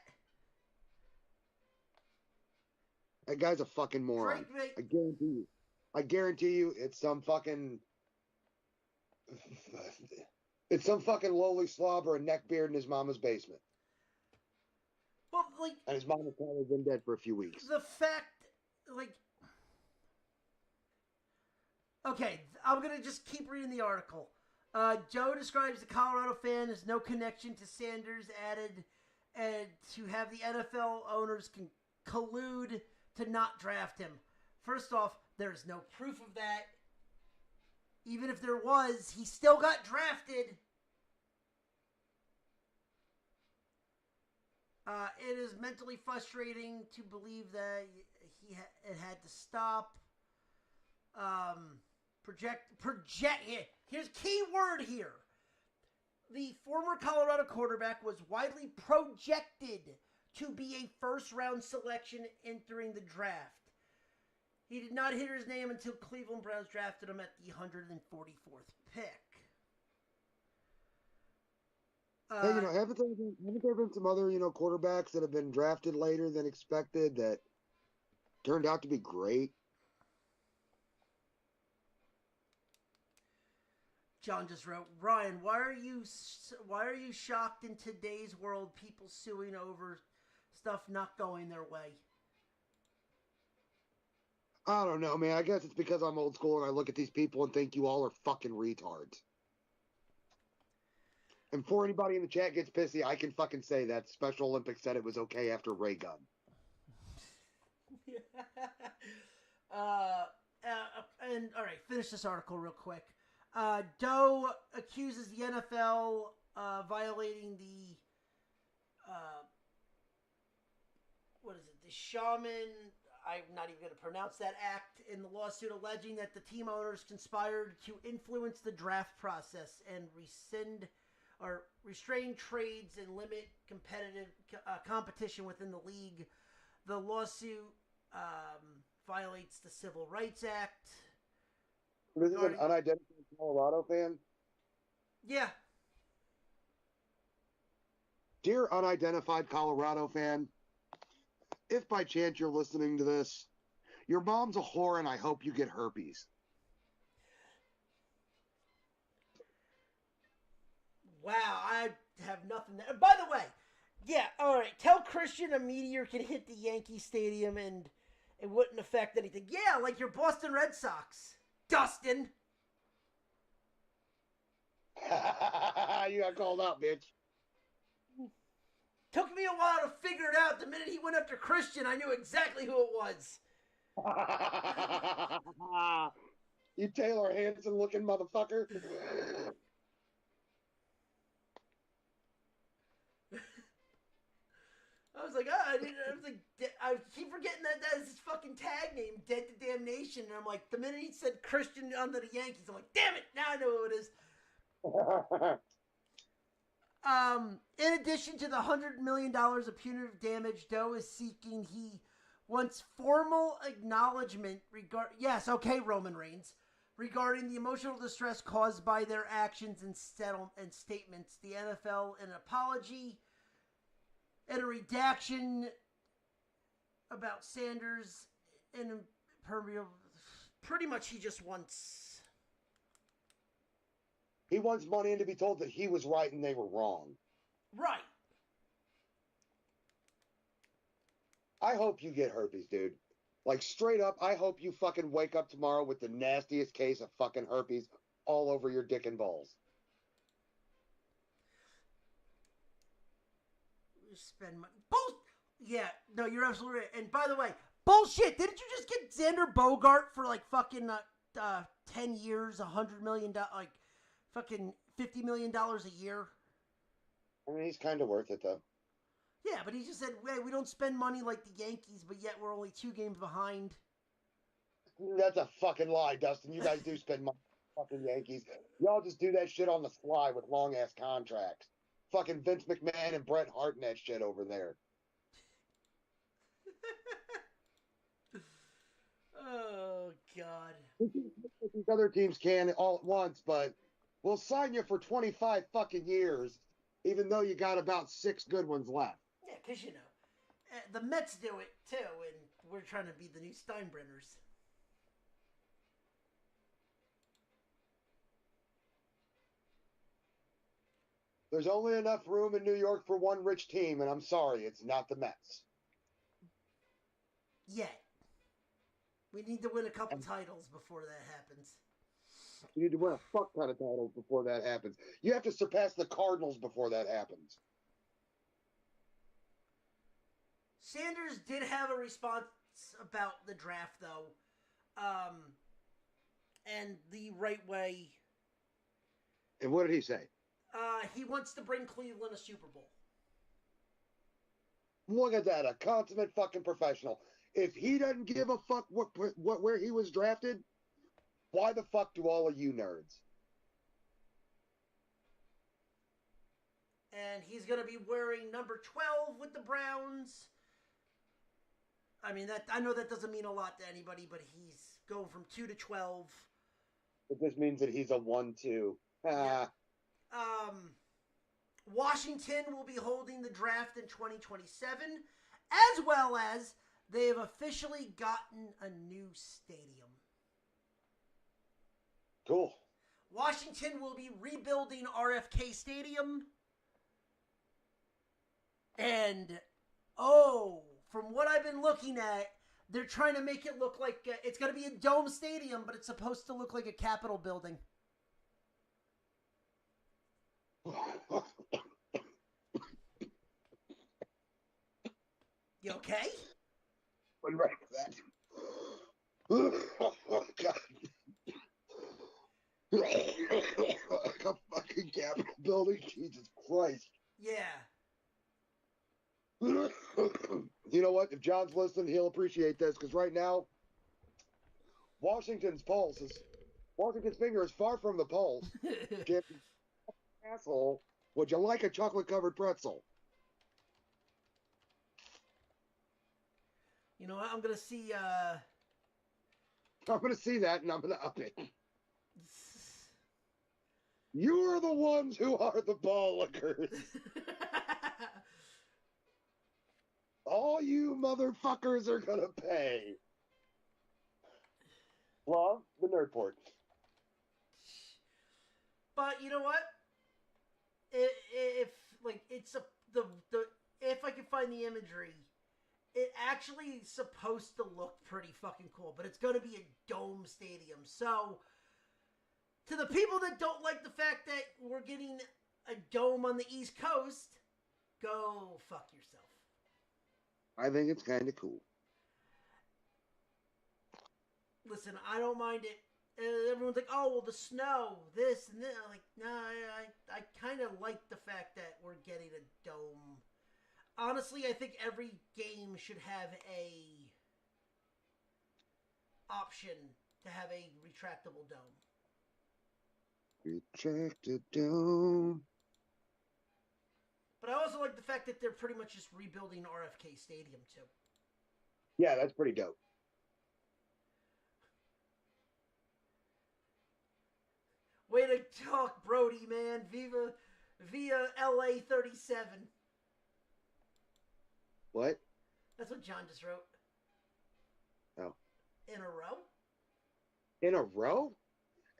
That guy's a fucking moron. I guarantee you. I guarantee you it's some fucking... It's some fucking lowly slobber and neckbeard in his mama's basement. Well, like... And his mama's probably been dead for a few weeks. The fact, like... Okay, I'm going to just keep reading the article. Joe describes the Colorado fan as no connection to Sanders, added and to have the NFL owners collude to not draft him. First off, there's no proof of that. Even if there was, he still got drafted. It is mentally frustrating to believe that it had to stop. Here's key word here. The former Colorado quarterback was widely projected to be a first-round selection entering the draft. He did not hear his name until Cleveland Browns drafted him at the 144th pick. Hey, haven't there been some other, quarterbacks that have been drafted later than expected that turned out to be great? John just wrote, Ryan, why are you shocked in today's world people suing over stuff not going their way? I don't know, man. I guess it's because I'm old school and I look at these people and think you all are fucking retards. And before anybody in the chat gets pissy, I can fucking say that Special Olympics said it was okay after Ray Gun. And all right, finish this article real quick. Doe accuses the NFL violating the the Shaman, I'm not even going to pronounce that act, in the lawsuit alleging that the team owners conspired to influence the draft process and restrain trades and limit competitive competition within the league. The lawsuit violates the Civil Rights Act. This is an unidentified Colorado fan? Yeah. Dear unidentified Colorado fan, if by chance you're listening to this, your mom's a whore and I hope you get herpes. Wow, I have nothing there. By the way, yeah, all right, tell Christian a meteor can hit the Yankee Stadium and it wouldn't affect anything. Yeah, like your Boston Red Sox. Dustin. You got called out, bitch. Took me a while to figure it out. The minute he went after Christian, I knew exactly who it was. You Taylor Hanson looking motherfucker. I was like, I keep forgetting that is his fucking tag name, Dead to Damnation. And I'm like, the minute he said Christian under the Yankees, I'm like, damn it, now I know who it is. In addition to the $100 million of punitive damage Doe is seeking, he wants formal acknowledgement Roman Reigns, regarding the emotional distress caused by their actions and statements. The NFL, an apology and a redaction about Sanders and pretty much he just wants... He wants money and to be told that he was right and they were wrong. Right. I hope you get herpes, dude. Like, straight up, I hope you fucking wake up tomorrow with the nastiest case of fucking herpes all over your dick and balls. Spend money. Yeah, no, you're absolutely right. And by the way, bullshit. Didn't you just get Xander Bogart for like fucking 10 years, $100 million, like fucking $50 million a year? I mean, he's kind of worth it, though. Yeah, but he just said, hey, we don't spend money like the Yankees, but yet we're only 2 games behind. That's a fucking lie, Dustin. You guys do spend money on fucking Yankees. Y'all just do that shit on the fly with long-ass contracts. Fucking Vince McMahon and Bret Hart and that shit over there. Oh, God. These other teams can all at once, but we'll sign you for 25 fucking years, even though you got about 6 good ones left. Yeah, because, you know, the Mets do it, too, and we're trying to be the new Steinbrenners. There's only enough room in New York for one rich team, and I'm sorry, it's not the Mets. Yet. We need to win a couple titles before that happens. You need to win a fuck ton of titles before that happens. You have to surpass the Cardinals before that happens. Sanders did have a response about the draft, though. And the right way. And what did he say? He wants to bring Cleveland a Super Bowl. Look at that, a consummate fucking professional. If he doesn't give a fuck where he was drafted, why the fuck do all of you nerds? And he's going to be wearing number 12 with the Browns. I mean, I know that doesn't mean a lot to anybody, but he's going from 2 to 12. But this means that he's a 1-2. Yeah. Washington will be holding the draft in 2027, as well as they have officially gotten a new stadium. Cool. Washington will be rebuilding RFK Stadium. And, from what I've been looking at, they're trying to make it look like it's going to be a dome stadium, but it's supposed to look like a Capitol building. You okay? I'm ready for that. Oh, God. A fucking Capitol building? Jesus Christ. Yeah. You know what? If John's listening, he'll appreciate this, because right now, Washington's finger is far from the pulse. Asshole, would you like a chocolate-covered pretzel? You know what? I'm going to see... I'm going to see that, and I'm going to up it. You're the ones who are the bollockers. All you motherfuckers are going to pay. Love the Nerdport. But you know what? If like it's if I can find the imagery, it actually is supposed to look pretty fucking cool. But it's going to be a dome stadium. So to the people that don't like the fact that we're getting a dome on the East Coast, go fuck yourself. I think it's kind of cool. Listen, I don't mind it. Everyone's like, oh, well, the snow, this and that. I'm like, no, I kind of like the fact that we're getting a dome. Honestly, I think every game should have a option to have a retractable dome. Retracted dome. But I also like the fact that they're pretty much just rebuilding RFK Stadium, too. Yeah, that's pretty dope. Way to talk, Brody, man. Via LA 37. What? That's what John just wrote. Oh. In a row? In a row?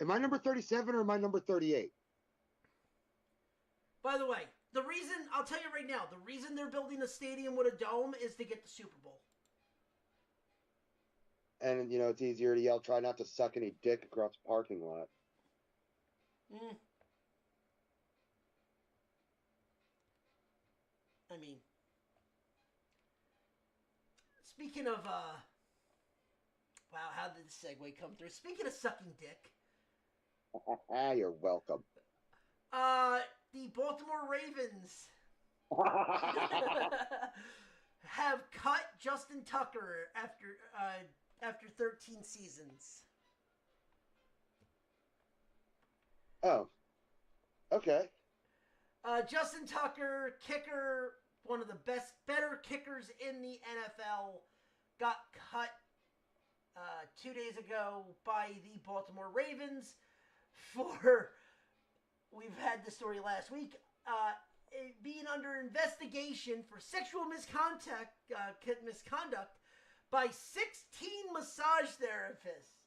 Am I number 37 or am I number 38? By the way, the reason, I'll tell you right now, the reason they're building a stadium with a dome is to get the Super Bowl. And, you know, it's easier to yell, try not to suck any dick across the parking lot. I mean, speaking of, wow, how did the segue come through? Speaking of sucking dick. You're welcome. The Baltimore Ravens have cut Justin Tucker after 13 seasons. Oh. Okay. Justin Tucker, kicker, one of the better kickers in the NFL, got cut 2 days ago by the Baltimore Ravens for, we've had this story last week, being under investigation for sexual misconduct by 16 massage therapists.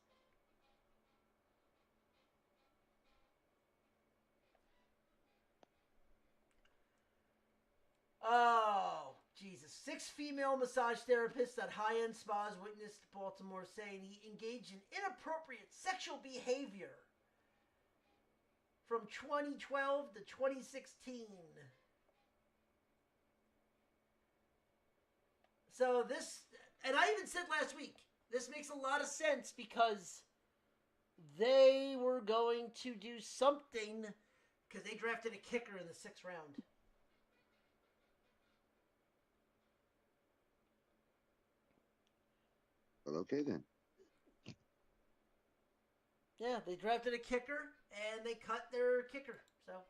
Oh, Jesus. 6 female massage therapists at high-end spas witnessed Baltimore saying he engaged in inappropriate sexual behavior from 2012 to 2016. So this, and I even said last week, this makes a lot of sense because they were going to do something because they drafted a kicker in the 6th round. Well, okay then. Yeah, they drafted a kicker, and they cut their kicker, so.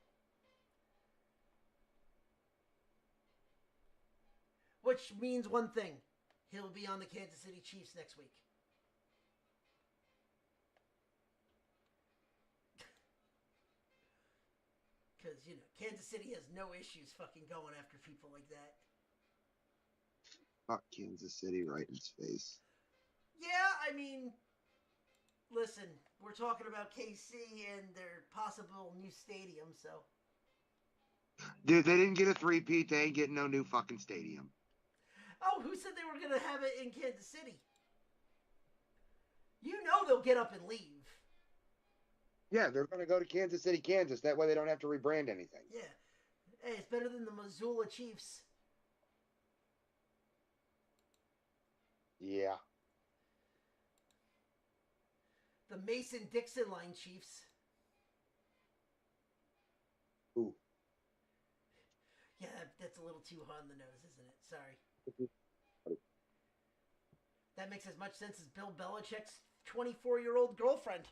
Which means one thing. He'll be on the Kansas City Chiefs next week. Because, you know, Kansas City has no issues fucking going after people like that. Fuck Kansas City right in his face. Yeah, I mean, listen, we're talking about KC and their possible new stadium, so. Dude, they didn't get a three-peat. They ain't getting no new fucking stadium. Oh, who said they were going to have it in Kansas City? You know they'll get up and leave. Yeah, they're going to go to Kansas City, Kansas. That way they don't have to rebrand anything. Yeah. Hey, it's better than the Missoula Chiefs. Yeah. The Mason-Dixon line Chiefs. Ooh. Yeah, that's a little too hot on the nose, isn't it? Sorry. That makes as much sense as Bill Belichick's 24-year-old girlfriend.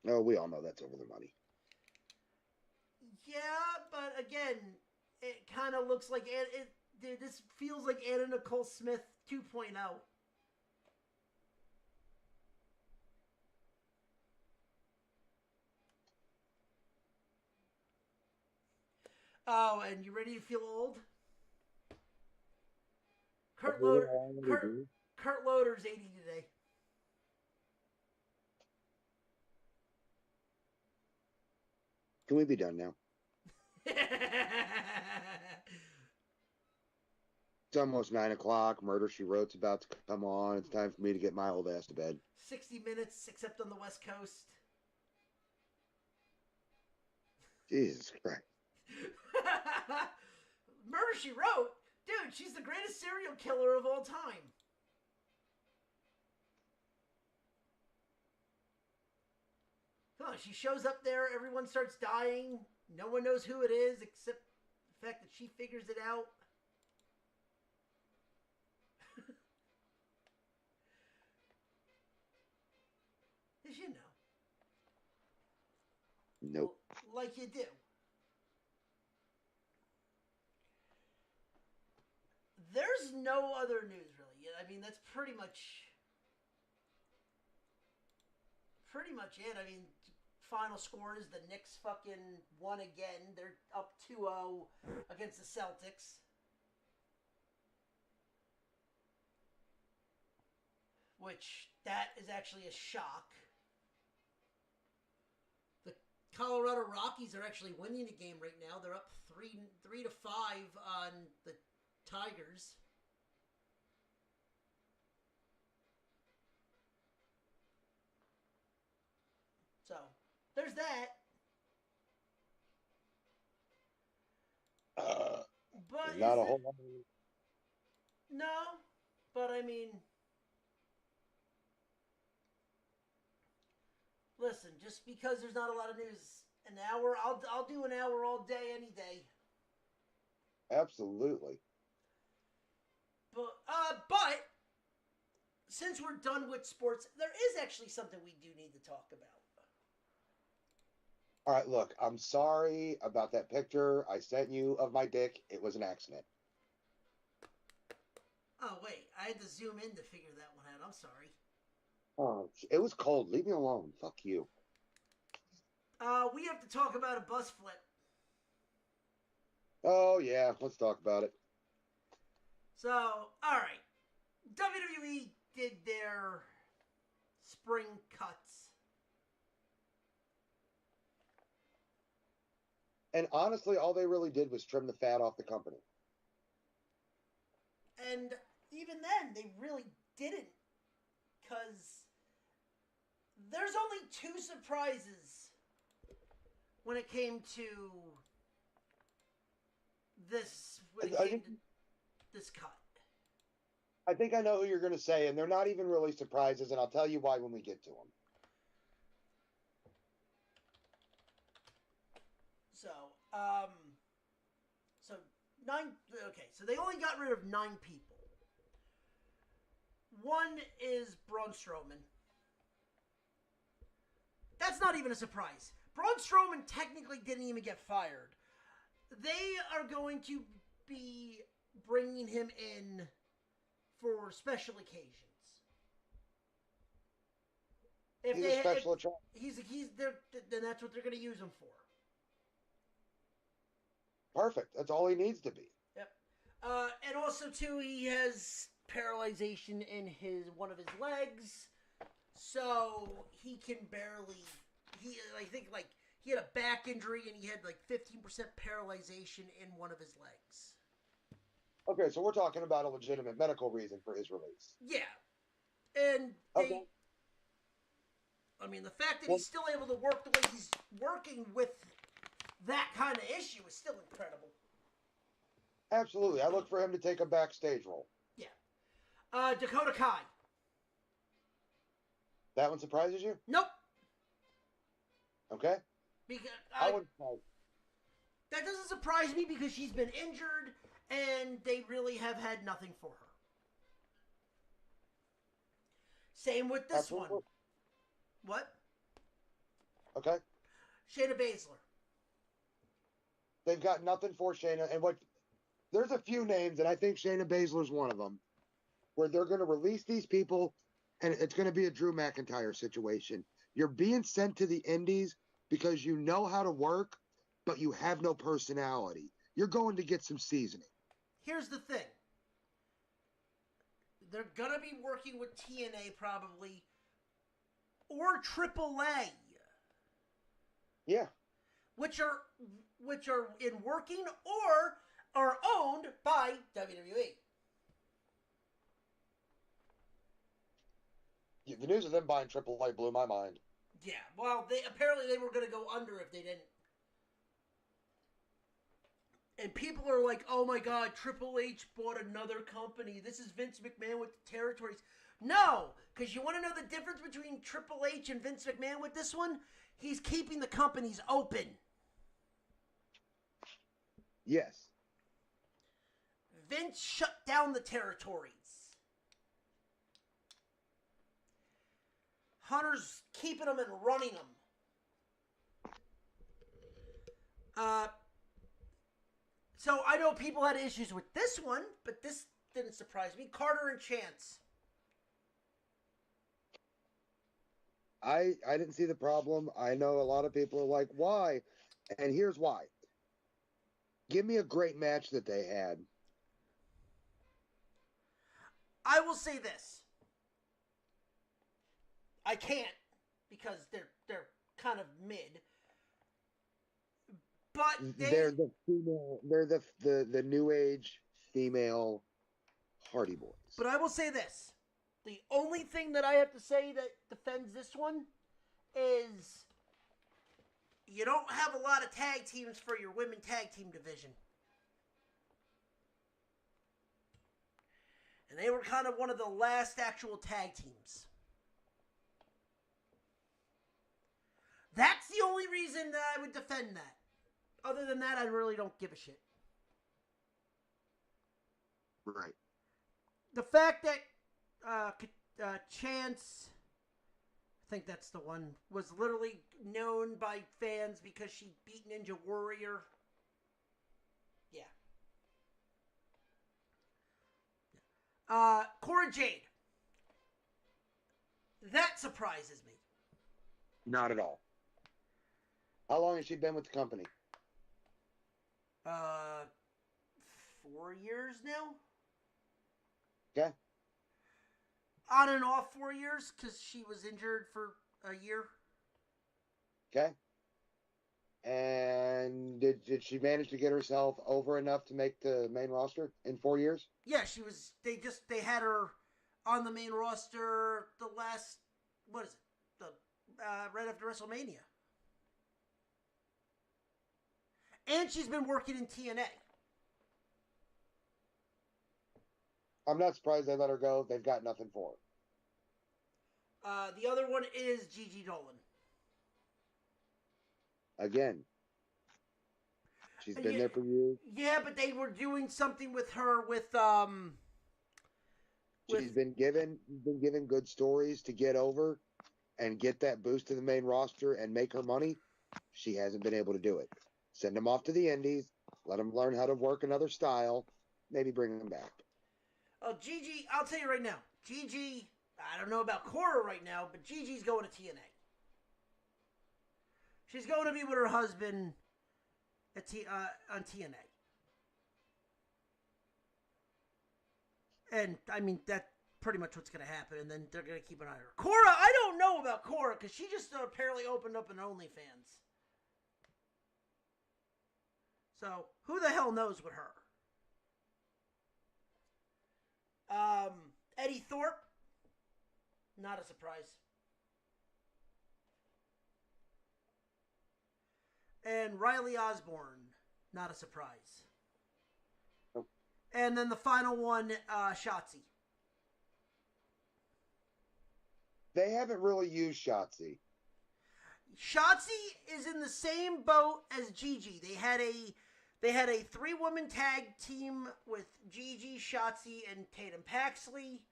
Oh, we all know that's over the money. Yeah, but again, it kind of looks like dude, this feels like Anna Nicole Smith 2.0. Oh, and you ready to feel old? Kurt Loder's 80 today. Can we be done now? It's almost 9 o'clock. Murder, She Wrote's about to come on. It's time for me to get my old ass to bed. 60 minutes, except on the West Coast. Jesus Christ. Murder, She Wrote? Dude, she's the greatest serial killer of all time. Come on, she shows up there, everyone starts dying. No one knows who it is except the fact that she figures it out. As you know. Nope. Like you do. There's no other news, really. I mean, that's pretty much it. I mean, final score is the Knicks fucking won again. They're up 2-0 against the Celtics. Which, that is actually a shock. The Colorado Rockies are actually winning the game right now. They're up 3-5 on the Tigers. So, there's that. But not a whole lot. No, but I mean, listen, just because there's not a lot of news, an hour, I'll do an hour all day, any day. Absolutely. But since we're done with sports, there is actually something we do need to talk about. All right, look, I'm sorry about that picture I sent you of my dick. It was an accident. Oh, wait, I had to zoom in to figure that one out. I'm sorry. Oh, it was cold. Leave me alone. Fuck you. We have to talk about a bus flip. Oh, yeah, let's talk about it. So, alright. WWE did their spring cuts. And honestly, all they really did was trim the fat off the company. And even then, they really didn't. Because there's only 2 surprises when it came to this, this cut. I think I know who you're going to say, and they're not even really surprises, and I'll tell you why when we get to them. So 9, okay, so they only got rid of 9 people. One is Braun Strowman. That's not even a surprise. Braun Strowman technically didn't even get fired. They are going to be bringing him in for special occasions. If He's a special attraction. Then that's what they're going to use him for. Perfect. That's all he needs to be. Yep. And also too, he has paralyzation in one of his legs, so he can barely. I think he had a back injury and he had 15% paralyzation in one of his legs. Okay, so we're talking about a legitimate medical reason for his release. Yeah, and okay. I mean, the fact that he's still able to work the way he's working with that kind of issue is still incredible. Absolutely. I look for him to take a backstage role. Yeah. Dakota Kai. That one surprises you? Nope. Okay. Because I wouldn't. That doesn't surprise me because she's been injured and they really have had nothing for her. Same with this one. What? Okay. Shayna Baszler. They've got nothing for Shayna, and there's a few names, and I think Shayna Baszler's one of them, where they're going to release these people, and it's going to be a Drew McIntyre situation. You're being sent to the indies because you know how to work, but you have no personality. You're going to get some seasoning. Here's the thing. They're going to be working with TNA probably, or AAA. Yeah. Which are in working or are owned by WWE. Yeah, the news of them buying AAA blew my mind. Yeah, well, apparently they were going to go under if they didn't. And people are like, oh my God, Triple H bought another company. This is Vince McMahon with the territories. No, because you want to know the difference between Triple H and Vince McMahon with this one? He's keeping the companies open. Yes. Vince shut down the territories. Hunter's keeping them and running them. So I know people had issues with this one, but this didn't surprise me. Carter and Chance. I didn't see the problem. I know a lot of people are like, why? And here's why. Give me a great match that they had. I will say this. I can't because they're kind of mid. But they're the female. They're the new age female Hardy Boys. But I will say this: the only thing that I have to say that defends this one is you don't have a lot of tag teams for your women tag team division, and they were kind of one of the last actual tag teams. That's the only reason that I would defend that. Other than that, I really don't give a shit. Right. The fact that Chance, I think that's the one, was literally known by fans because she beat Ninja Warrior. Yeah. Cora Jade. That surprises me. Not at all. How long has she been with the company? 4 years now? Okay. On and off 4 years because she was injured for a year. Okay. And did she manage to get herself over enough to make the main roster in 4 years? Yeah, she was. They had her on the main roster the last, what is it? Right after WrestleMania. And she's been working in TNA. I'm not surprised they let her go. They've got nothing for her. The other one is Gigi Dolan. Again. She's been there for years. Yeah, but they were doing something with her with She's been given good stories to get over and get that boost to the main roster and make her money. She hasn't been able to do it. Send them off to the indies. Let them learn how to work another style. Maybe bring them back. Oh, Gigi, I'll tell you right now. Gigi, I don't know about Cora right now, but Gigi's going to TNA. She's going to be with her husband at on TNA. And, I mean, that's pretty much what's going to happen, and then they're going to keep an eye on her. Cora, I don't know about Cora, because she just apparently opened up an OnlyFans. So, who the hell knows with her? Eddie Thorpe, not a surprise. And Riley Osborne, not a surprise. Nope. And then the final one, Shotzi. They haven't really used Shotzi. Shotzi is in the same boat as Gigi. They had a 3-woman tag team with Gigi, Shotzi, and Tatum Paxley,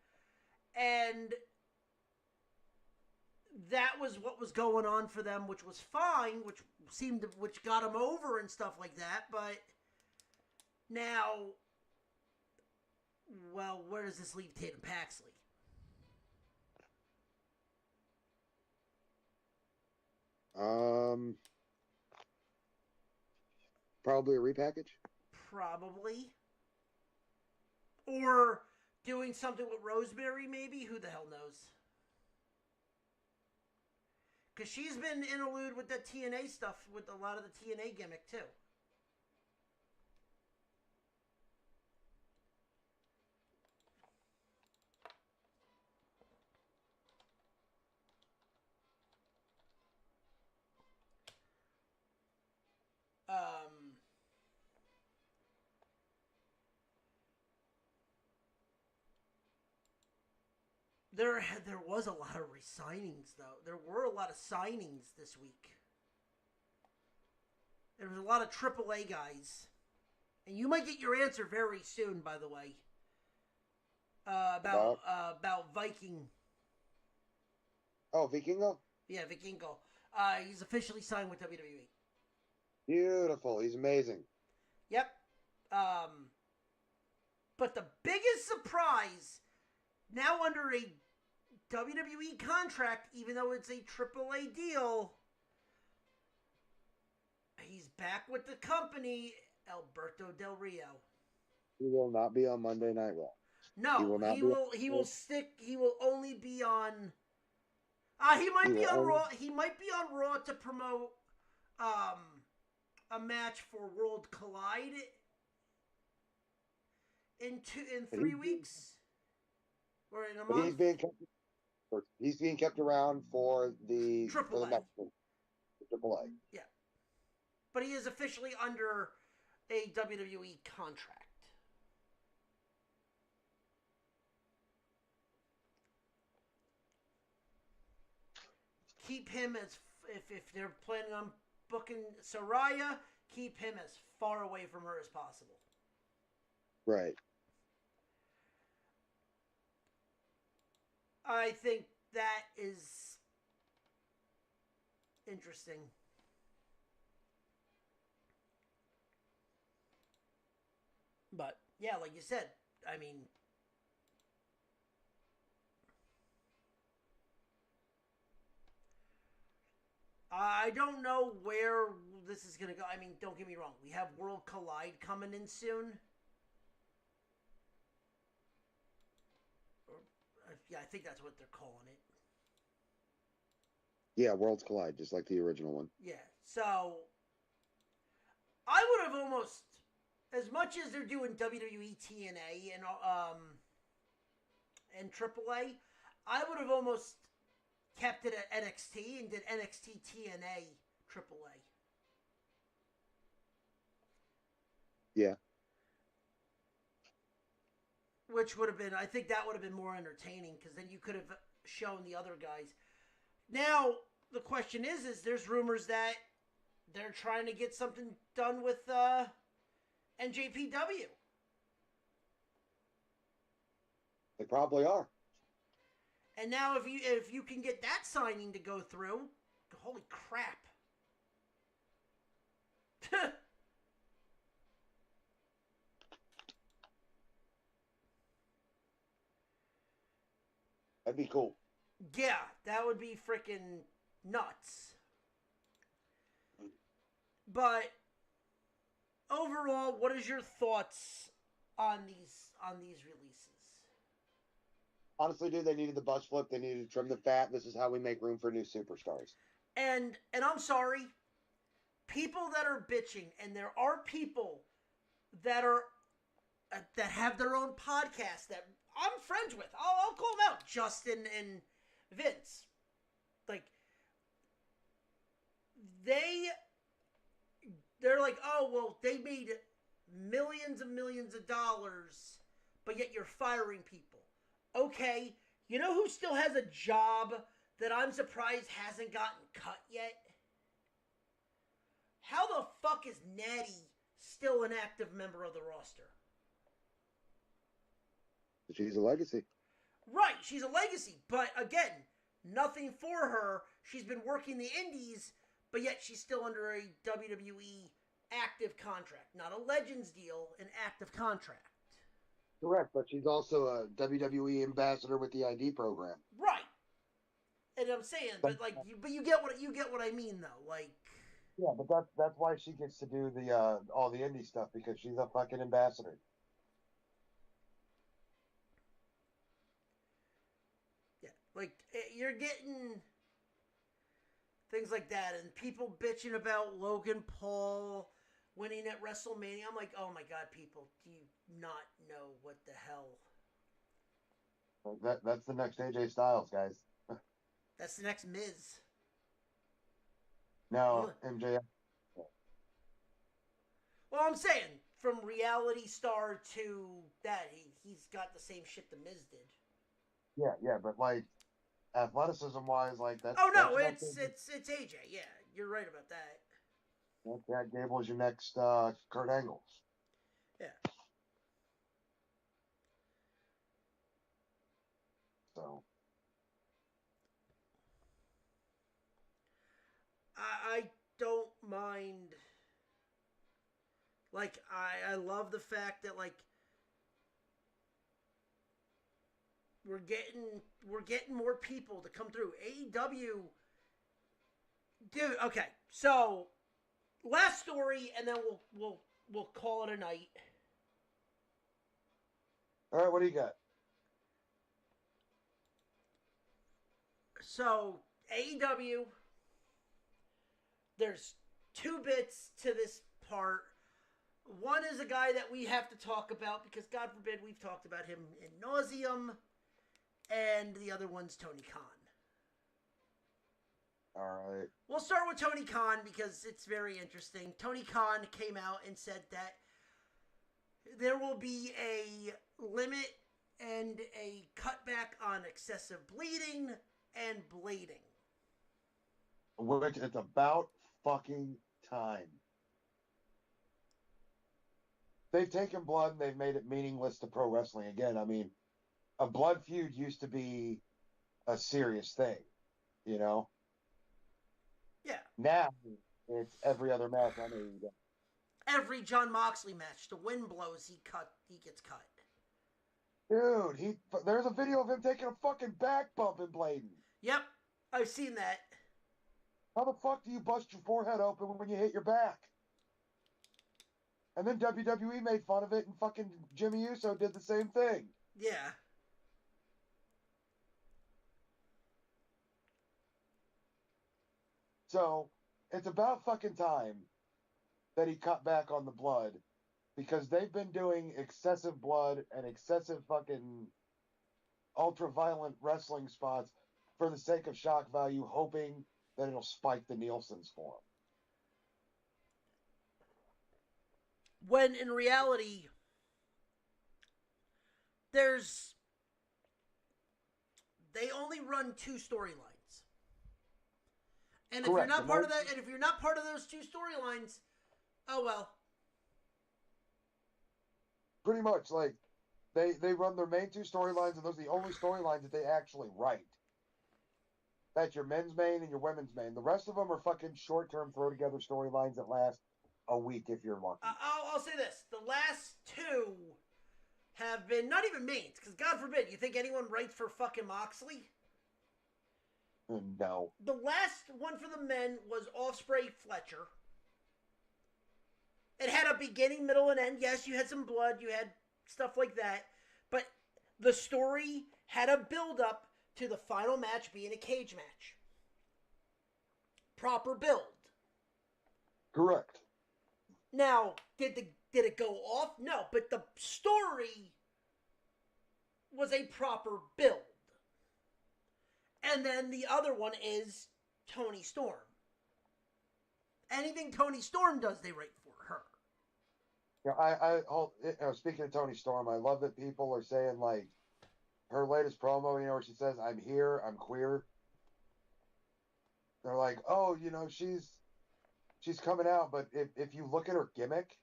and that was what was going on for them, which was fine, which got them over and stuff like that. But now, well, where does this leave Tatum Paxley? Probably a repackage. Probably. Or doing something with Rosemary, maybe? Who the hell knows? Because she's been interlude with the TNA stuff, with a lot of the TNA gimmick, too. There was a lot of re-signings, though. There were a lot of signings this week. There was a lot of AAA guys. And you might get your answer very soon, by the way. About Viking. Oh, Vikingo? Yeah, Vikingo. He's officially signed with WWE. Beautiful. He's amazing. Yep. But the biggest surprise, now under a WWE contract, even though it's a AAA deal. He's back with the company, Alberto Del Rio. He will not be on Monday Night Raw. No, he will stick. He will only be on. He might be on Raw. He might be on Raw to promote a match for World Collide in 3 weeks or in a month. He's being kept around for the next one, AAA. Yeah, but he is officially under a WWE contract. Keep him as if they're planning on booking Saraya, keep him as far away from her as possible. Right. I think that is interesting. But yeah, like you said, I mean, I don't know where this is going to go. I mean, don't get me wrong. We have World Collide coming in soon. Yeah, I think that's what they're calling it. Yeah, Worlds Collide, just like the original one. Yeah, so I would have almost, as much as they're doing WWE TNA and AAA, I would have almost kept it at NXT and did NXT TNA AAA. Yeah. Which would have been, I think that would have been more entertaining because then you could have shown the other guys. Now, the question is there's rumors that they're trying to get something done with NJPW. They probably are. And now if you can get that signing to go through, holy crap. That'd be cool. Yeah, that would be freaking nuts. But overall, what is your thoughts on these releases? Honestly, dude, they needed the bus flip. They needed to trim the fat. This is how we make room for new superstars. And I'm sorry, people that are bitching, and there are people that are that have their own podcast that I'm friends with. I'll call them out, Justin and Vince. Like they're like, oh well, they made millions and millions of dollars, but yet you're firing people. Okay, you know who still has a job that I'm surprised hasn't gotten cut yet? How the fuck is Natty still an active member of the roster? She's a legacy. Right, she's a legacy, but again, nothing for her. She's been working the indies, but yet she's still under a WWE active contract. Not a Legends deal, an active contract. Correct, but she's also a WWE ambassador with the ID program. Right. And I'm saying, but you get what I mean though. Like, yeah, but that's why she gets to do the all the indie stuff, because she's a fucking ambassador. Yeah, like you're getting things like that, and people bitching about Logan Paul winning at WrestleMania. I'm like, oh my god, people, do you not know what the hell? That's the next AJ Styles, guys. That's the next Miz. No, MJF. Well, I'm saying, from reality star to that, he's got the same shit the Miz did. Yeah, but like athleticism wise, like that's. Oh no, it's AJ. Yeah, you're right about that. That Gable's your next Kurt Angle. Yeah. So. I don't mind. Like, I love the fact that, like, we're getting more people to come through. AEW, dude. Okay, so last story, and then we'll call it a night. All right, what do you got? So AEW, there's two bits to this part. One is a guy that we have to talk about because, God forbid, we've talked about him in nauseum. And the other one's Tony Khan. All right. We'll start with Tony Khan because it's very interesting. Tony Khan came out and said that there will be a limit and a cutback on excessive bleeding and blading. Which it's about fucking time. They've taken blood and they've made it meaningless to pro wrestling again. I mean, a blood feud used to be a serious thing, you know? Yeah. Now, it's every other match on AEW. Every Jon Moxley match, the wind blows, he gets cut. Dude, there's a video of him taking a fucking back bump in Bladen. Yep, I've seen that. How the fuck do you bust your forehead open when you hit your back? And then WWE made fun of it, and fucking Jimmy Uso did the same thing. Yeah. So, it's about fucking time that he cut back on the blood, because they've been doing excessive blood and excessive fucking ultra-violent wrestling spots for the sake of shock value, hoping that it'll spike the Nielsen's for him. When in reality, they only run two storylines. And if Correct. you're not part of that, and if you're not part of those two storylines, oh well. Pretty much, like, they run their main two storylines, and those are the only storylines that they actually write. That's your men's main and your women's main. The rest of them are fucking short-term throw-together storylines that last a week if you're lucky. I'll say this. The last two have been not even mains, because God forbid, you think anyone writes for fucking Moxley? No. The last one for the men was Ospreay Fletcher. It had a beginning, middle, and end. Yes, you had some blood, you had stuff like that, but the story had a build-up to the final match being a cage match. Proper build. Correct. Now, did it go off? No, but the story was a proper build. And then the other one is Toni Storm. Anything Toni Storm does, they write for her. Yeah, speaking of Toni Storm, I love that people are saying, like, her latest promo, you know, where she says, "I'm here, I'm queer." They're like, oh, you know, she's coming out, but if you look at her gimmick,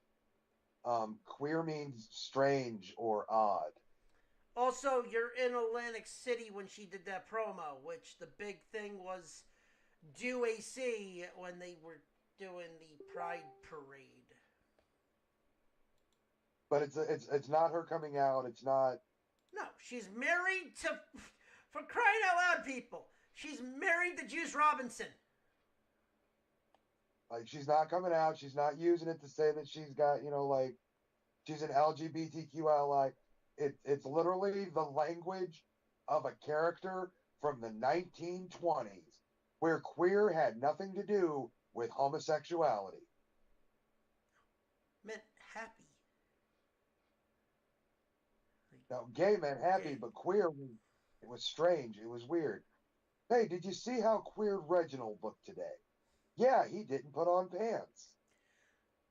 queer means strange or odd. Also, you're in Atlantic City when she did that promo, which the big thing was do AC when they were doing the Pride Parade. But it's not her coming out. It's not. No, she's married to, for crying out loud, people. She's married to Juice Robinson. Like, she's not coming out. She's not using it to say that she's got, you know, like, she's an LGBTQ ally. It's literally the language of a character from the 1920s where queer had nothing to do with homosexuality. Meant happy. Now, gay meant happy, Gay. but queer, it was strange. It was weird. Hey, did you see how queer Reginald looked today? Yeah, he didn't put on pants.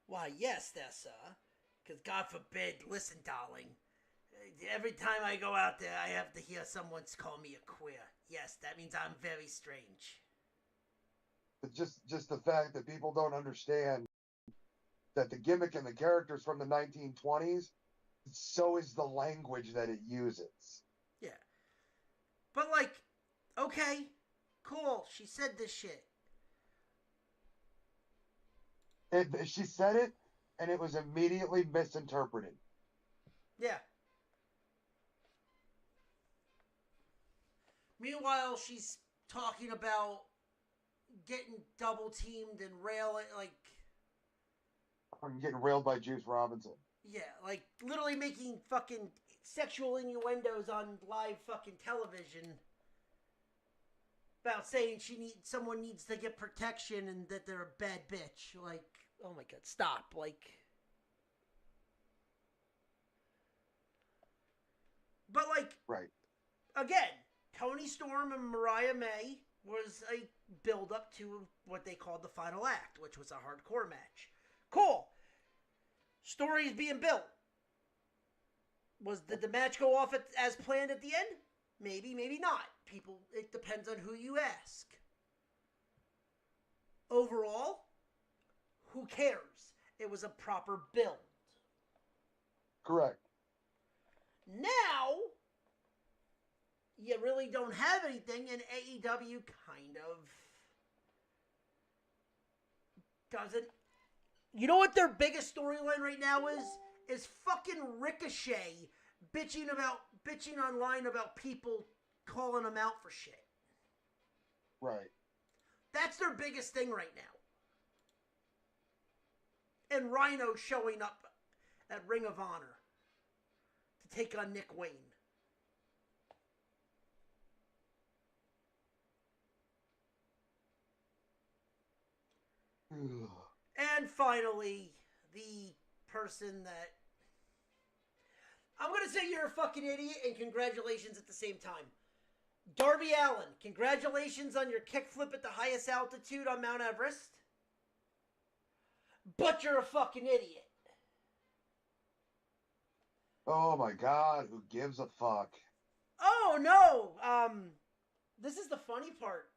Why, yes, Tessa. Because God forbid, listen, darling. Every time I go out there, I have to hear someone call me a queer. Yes, that means I'm very strange. But just the fact that people don't understand that the gimmick and the characters from the 1920s, so is the language that it uses. Yeah. But, like, okay, cool, she said this shit. She said it, and it was immediately misinterpreted. Yeah. Meanwhile, she's talking about getting double teamed and railing, like, I'm getting railed by Juice Robinson. yeah, like literally making fucking sexual innuendos on live fucking television about saying someone needs to get protection and that they're a bad bitch. Like, oh my god, stop! Like, but like, Right. again, Tony Storm and Mariah May was a build up to what they called the final act, which was a hardcore match. Cool. Story's being built. Did the match go off as planned at the end? Maybe, maybe not. It depends on who you ask. Overall, who cares? It was a proper build. Correct. Now, you really don't have anything, and AEW kind of doesn't. You know what their biggest storyline right now is? Is fucking Ricochet bitching online about people calling him out for shit. Right. That's their biggest thing right now. And Rhino showing up at Ring of Honor to take on Nick Wayne. And finally, the person that... I'm going to say you're a fucking idiot and congratulations at the same time. Darby Allin, congratulations on your kickflip at the highest altitude on Mount Everest. But you're a fucking idiot. Oh my god, who gives a fuck? Oh no! This is the funny part.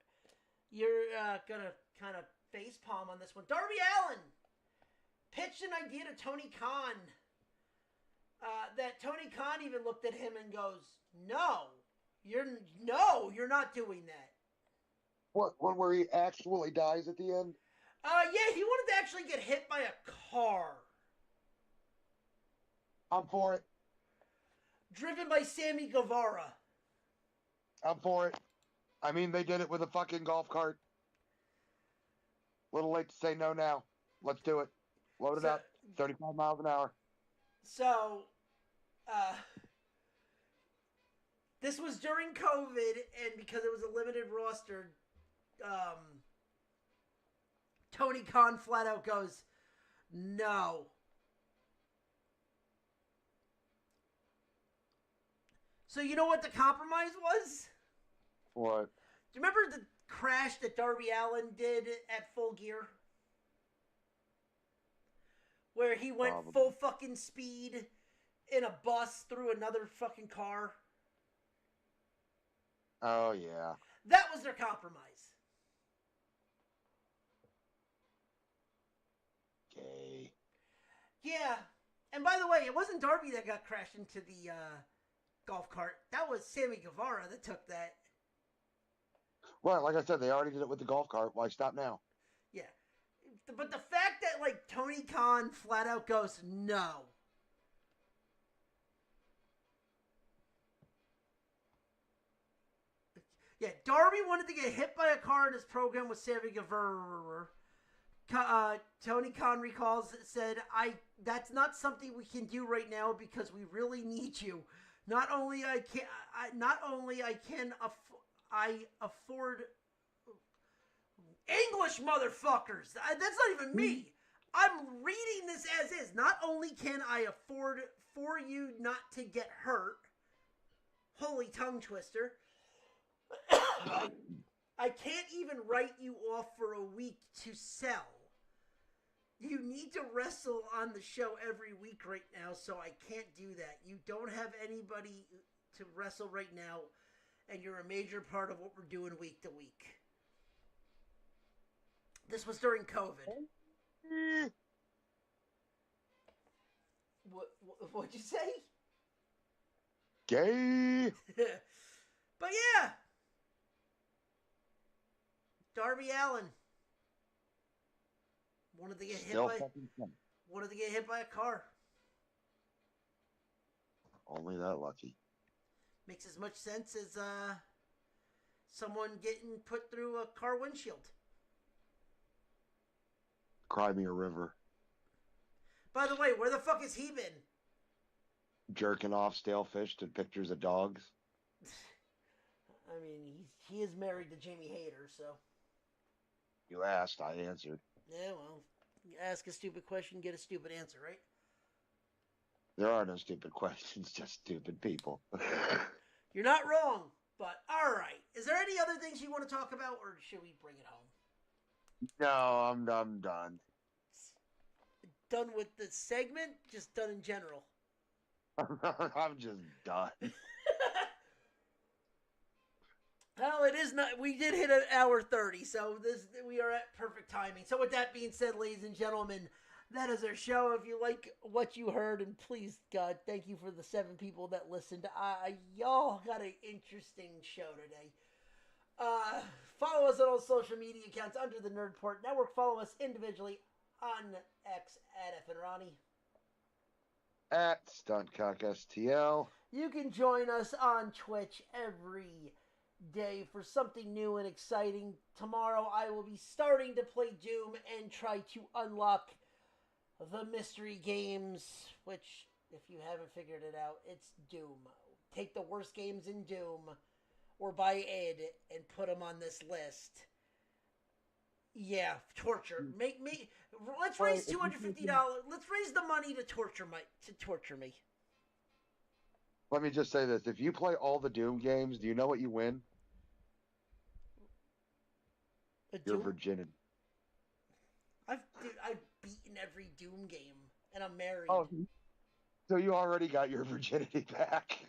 You're gonna kind of facepalm on this one. Darby Allin pitched an idea to Tony Khan. That Tony Khan even looked at him and goes, "No, you're not doing that." What? One where he actually dies at the end? Yeah, he wanted to actually get hit by a car. I'm for it. Driven by Sammy Guevara. I'm for it. I mean, they did it with a fucking golf cart. Little late to say no now. Let's do it. Load it up. 35 miles an hour. So, this was during COVID, and because it was a limited roster, Tony Khan flat out goes, "No." So you know what the compromise was? What? Do you remember the crash that Darby Allin did at Full Gear? Where he went full fucking speed in a bus through another fucking car? Oh, yeah. That was their compromise. Gay. Yeah. And by the way, it wasn't Darby that got crashed into the golf cart. That was Sammy Guevara that took that. Well, like I said, they already did it with the golf cart. Why stop now? Yeah. But the fact that, like, Tony Khan flat out goes, "No." Yeah, Darby wanted to get hit by a car in his program with Sammy Guevara. Tony Khan recalls, said, that's not something we can do right now because we really need you. Not only I can afford English, motherfuckers. That's not even me. I'm reading this as is. Not only can I afford for you not to get hurt. Holy tongue twister. I can't even write you off for a week to sell. You need to wrestle on the show every week right now, so I can't do that. You don't have anybody to wrestle right now, and you're a major part of what we're doing week to week. This was during COVID. What'd you say? Gay. But yeah. Darby Allin wanted to get hit by a car. Only that lucky. Makes as much sense as Someone getting put through a car windshield. Cry me a river. By the way, where the fuck has he been? Jerking off stale fish to pictures of dogs. I mean, he is married to Jamie Hayter, so. You asked, I answered. Yeah, well, you ask a stupid question, get a stupid answer, right? There are no stupid questions, just stupid people. You're not wrong, but all right. Is there any other things you want to talk about, or should we bring it home? No, I'm done. Done with the segment? Just done in general? I'm just done. Well, it is not. We did hit an hour 30, so we are at perfect timing. So with that being said, ladies and gentlemen, that is our show. If you like what you heard, and please, God, thank you for the 7 people that listened. Y'all got an interesting show today. Follow us on all social media accounts under the Nerdport Network. Follow us individually on X at F and Ronnie. At StuntCockSTL. You can join us on Twitch every day for something new and exciting. Tomorrow I will be starting to play Doom and try to unlock the mystery games, which, if you haven't figured it out, it's Doom. Take the worst games in Doom, or by Ed, and put them on this list. Yeah, torture. Let's raise $250. Let's raise the money to torture me. Let me just say this. If you play all the Doom games, do you know what you win? Your virginity. I've beaten every Doom game, and I'm married. Oh, so you already got your virginity back.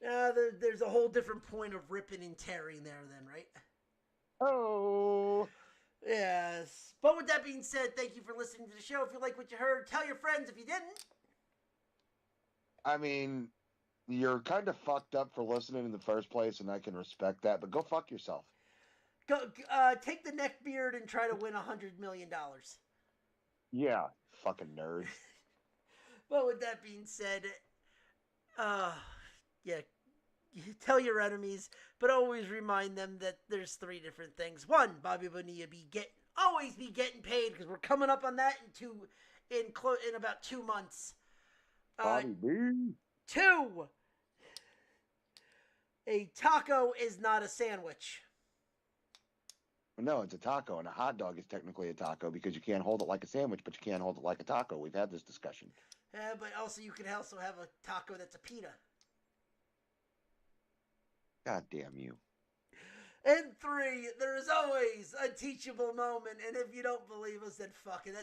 There's a whole different point of ripping and tearing there then, right? Oh. Yes. But with that being said, thank you for listening to the show. If you like what you heard, tell your friends if you didn't. I mean, you're kind of fucked up for listening in the first place, and I can respect that, but go fuck yourself. Go, take the neckbeard and try to win $100 million. Yeah, fucking nerd. But with that being said, yeah, tell your enemies, but always remind them that there's 3 different things. 1, Bobby Bonilla always be getting paid, because we're coming up on that in about 2 months. Bobby B. 2, a taco is not a sandwich. No, it's a taco, and a hot dog is technically a taco because you can't hold it like a sandwich, but you can't hold it like a taco. We've had this discussion. Yeah, but also you can also have a taco that's a pita. God damn you. And 3, there is always a teachable moment, and if you don't believe us, then fuck it.